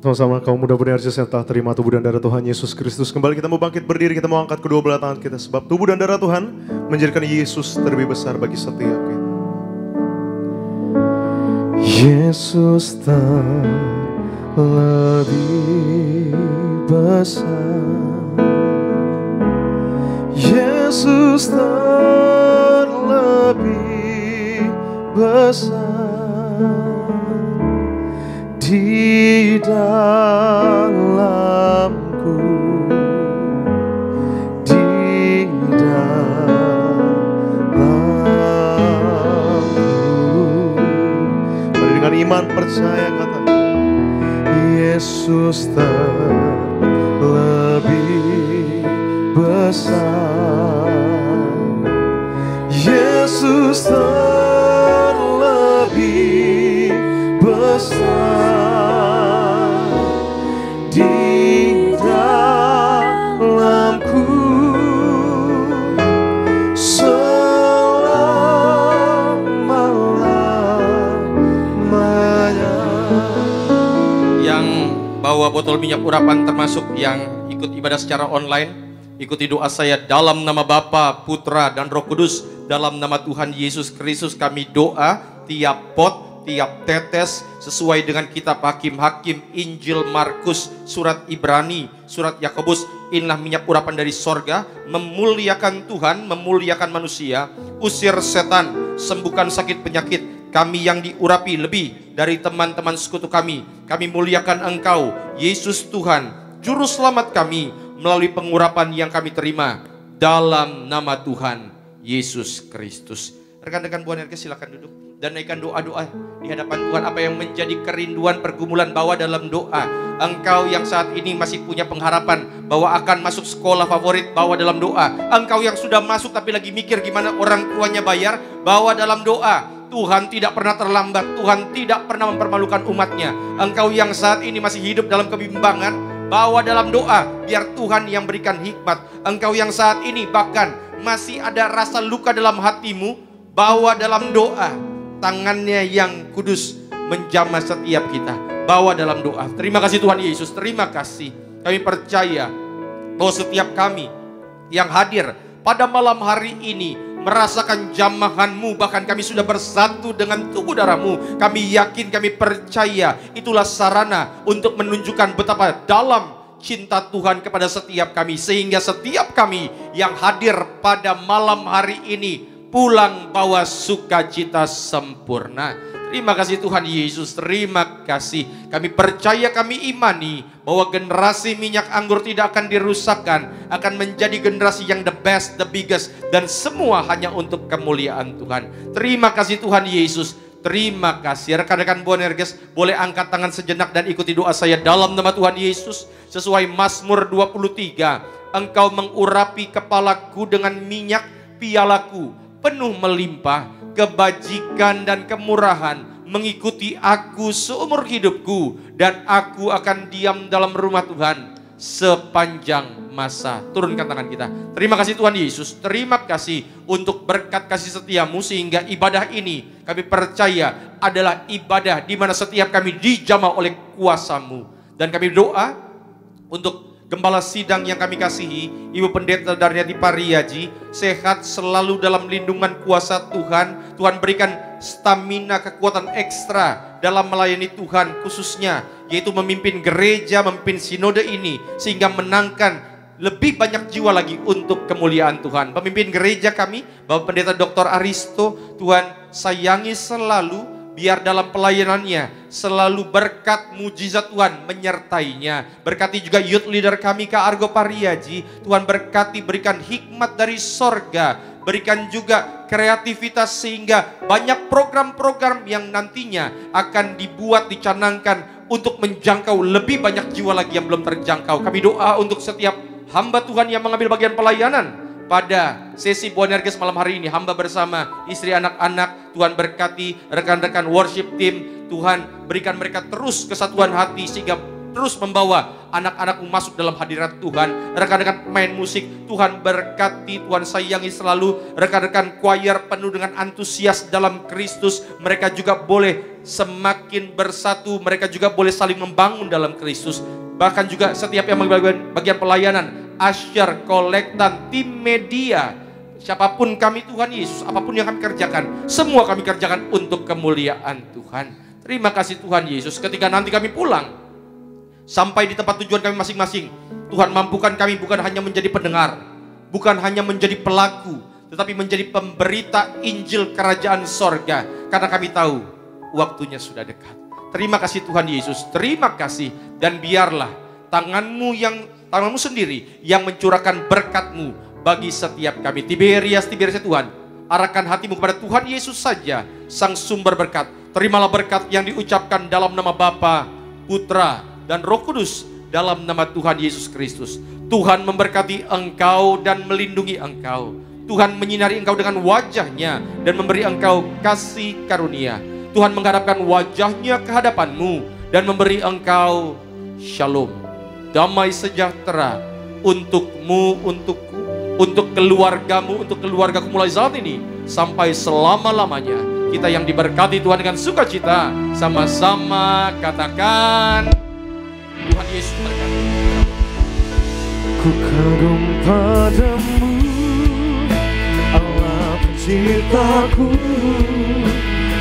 Sama-sama kaum muda Boanerges yang telah terima tubuh dan darah Tuhan Yesus Kristus. Kembali kita mau bangkit berdiri, kita mau angkat kedua belah tangan kita. Sebab tubuh dan darah Tuhan menjadikan Yesus terlebih besar bagi setiap kita. Yesus terlebih besar. Yesus terlebih besar. di dalamku, di dalamku. Mari dengan iman percaya katakan, Yesus terlebih besar, Yesus terlebih besar di dalamku selama-lamanya. Yang bawa botol minyak urapan termasuk yang ikut ibadah secara online, ikuti doa saya dalam nama Bapa, Putra, dan Roh Kudus. Dalam nama Tuhan Yesus Kristus kami doa tiap pot, tiap tetes sesuai dengan kitab Hakim-Hakim, Injil Markus, surat Ibrani, surat Yakobus. Inilah minyak urapan dari sorga, memuliakan Tuhan, memuliakan manusia, usir setan, sembuhkan sakit penyakit. Kami yang diurapi lebih dari teman-teman sekutu kami. Kami muliakan Engkau, Yesus Tuhan, Juru Selamat kami, melalui pengurapan yang kami terima dalam nama Tuhan Yesus Kristus. Rekan-rekan Buah Energi silakan duduk dan naikkan doa-doa di hadapan Tuhan. Apa yang menjadi kerinduan pergumulan, bawa dalam doa. Engkau yang saat ini masih punya pengharapan bahwa akan masuk sekolah favorit, bawa dalam doa. Engkau yang sudah masuk tapi lagi mikir gimana orang tuanya bayar, bawa dalam doa. Tuhan tidak pernah terlambat, Tuhan tidak pernah mempermalukan umatnya. Engkau yang saat ini masih hidup dalam kebimbangan, bawa dalam doa, biar Tuhan yang berikan hikmat. Engkau yang saat ini bahkan masih ada rasa luka dalam hatimu, bawa dalam doa. Tangannya yang kudus menjamah setiap kita, bawa dalam doa. Terima kasih Tuhan Yesus, terima kasih. Kami percaya bahwa setiap kami yang hadir pada malam hari ini merasakan jamahan-Mu, bahkan kami sudah bersatu dengan tubuh darah-Mu. Kami yakin, kami percaya itulah sarana untuk menunjukkan betapa dalam cinta Tuhan kepada setiap kami, sehingga setiap kami yang hadir pada malam hari ini pulang bawa sukacita sempurna. Terima kasih Tuhan Yesus, terima kasih. Kami percaya, kami imani bahwa generasi minyak anggur tidak akan dirusakkan, akan menjadi generasi yang the best, the biggest, dan semua hanya untuk kemuliaan Tuhan. Terima kasih Tuhan Yesus. Terima kasih. Rekan-rekan Boanerges, boleh angkat tangan sejenak dan ikuti doa saya dalam nama Tuhan Yesus. Sesuai Mazmur 23, Engkau mengurapi kepalaku dengan minyak, pialaku penuh melimpah. Kebajikan dan kemurahan mengikuti aku seumur hidupku, dan aku akan diam dalam rumah Tuhan sepanjang masa. Turunkan tangan kita. Terima kasih Tuhan Yesus, terima kasih untuk berkat kasih setiamu, sehingga ibadah ini kami percaya adalah ibadah di mana setiap kami dijamah oleh kuasa-Mu. Dan kami doa untuk Gembala sidang yang kami kasihi, Ibu Pendeta Darniati Pariaji, sehat selalu dalam lindungan kuasa Tuhan. Tuhan berikan stamina, kekuatan ekstra dalam melayani Tuhan, khususnya yaitu memimpin gereja, memimpin sinode ini, sehingga menangkan lebih banyak jiwa lagi untuk kemuliaan Tuhan. Pemimpin gereja kami, Bapak Pendeta Dr. Aristo, Tuhan sayangi selalu, biar dalam pelayanannya selalu berkat mujizat Tuhan menyertainya. Berkati juga youth leader kami Kak Argo Pariaji, Tuhan berkati, berikan hikmat dari sorga, berikan juga kreativitas sehingga banyak program-program yang nantinya akan dibuat, dicanangkan untuk menjangkau lebih banyak jiwa lagi yang belum terjangkau. Kami doa untuk setiap hamba Tuhan yang mengambil bagian pelayanan pada sesi Boanerges malam hari ini. Hamba bersama istri, anak-anak, Tuhan berkati rekan-rekan worship team. Tuhan berikan mereka terus kesatuan hati sehingga terus membawa anak-anakmu masuk dalam hadirat Tuhan. Rekan-rekan pemain musik, Tuhan berkati, Tuhan sayangi selalu. Rekan-rekan choir penuh dengan antusias dalam Kristus, mereka juga boleh semakin bersatu, mereka juga boleh saling membangun dalam Kristus. Bahkan juga setiap yang mengambil bagian pelayanan, asyar, kolektan, tim media, siapapun kami Tuhan Yesus, apapun yang kami kerjakan, semua kami kerjakan untuk kemuliaan Tuhan. Terima kasih Tuhan Yesus. Ketika nanti kami pulang, sampai di tempat tujuan kami masing-masing, Tuhan mampukan kami bukan hanya menjadi pendengar, bukan hanya menjadi pelaku, tetapi menjadi pemberita Injil Kerajaan Sorga. Karena kami tahu waktunya sudah dekat. Terima kasih Tuhan Yesus, terima kasih. Dan biarlah tanganmu sendiri yang mencurahkan berkat-Mu bagi setiap kami. Tiberias Tuhan, arahkan hatimu kepada Tuhan Yesus saja, Sang sumber berkat. Terimalah berkat yang diucapkan dalam nama Bapa, Putra, dan Roh Kudus, dalam nama Tuhan Yesus Kristus. Tuhan memberkati engkau dan melindungi engkau. Tuhan menyinari engkau dengan wajah-Nya dan memberi engkau kasih karunia. Tuhan menghadapkan wajah-Nya ke hadapanmu dan memberi engkau shalom, damai sejahtera untukmu, untukku, untuk keluargamu, untuk keluargaku mulai saat ini sampai selama-lamanya. Kita yang diberkati Tuhan dengan sukacita, sama-sama katakan, Tuhan Yesus berkati. Ku kagum padamu, Allah penciptaku.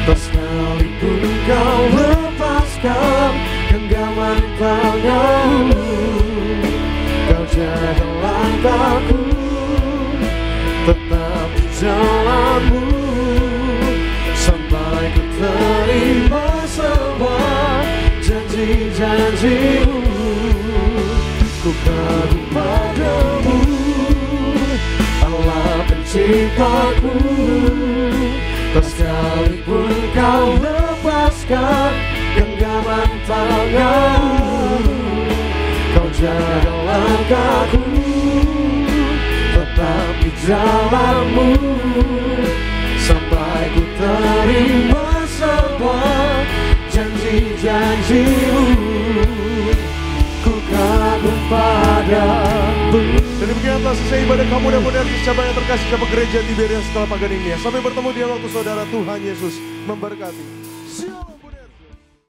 Tak sekalipun kau lepaskan genggaman tanganmu. Kau jaga langkahku, tetap di jalanmu, sampai ku terima semua janji-janjimu. Ku kagum padamu, Allah penciptaku. Tak sekalipun kau lepaskan genggaman tanganmu. Kau jaga langkahku, tetap di jalanmu, sampai ku terima semua janji-janjimu. Ku kagum padamu. Dan demikianlah selesai ibadah kamu dan Bonergis cabang yang terkasih cabang gereja Tiberias Kelapa Gading. Sampai bertemu di waktu saudara, Tuhan Yesus memberkati. Shalom.